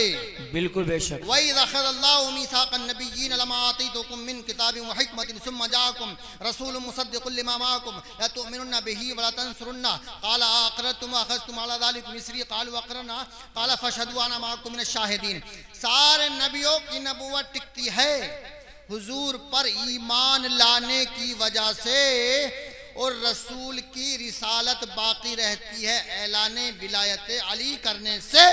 बिल्कुल बेशक। वही रखल्लाहु मीसाक़न नबिय्यीन लमा आतीतुकुम मिन किताबिन व हिकमतिन सुम्मा जाअकुम रसूलुम मुसद्दिकुल लिमा माअकुम लतुमिनुन्ना बिही व लतंसुरुन्ना क़ाल अक़ररतुम व अख़ज़्तुम अला ज़ालिकुम इसरी क़ालू अक़ररना क़ाल फ़अशहदू अना माअकुम मिनश शाहिदीन। सारे नबियों की नबूवत टिकती है हुजूर पर ईमान लाने की वजह से, और रसूल की रिसालत बाकी रहती है ऐलाने विलायत अली करने से।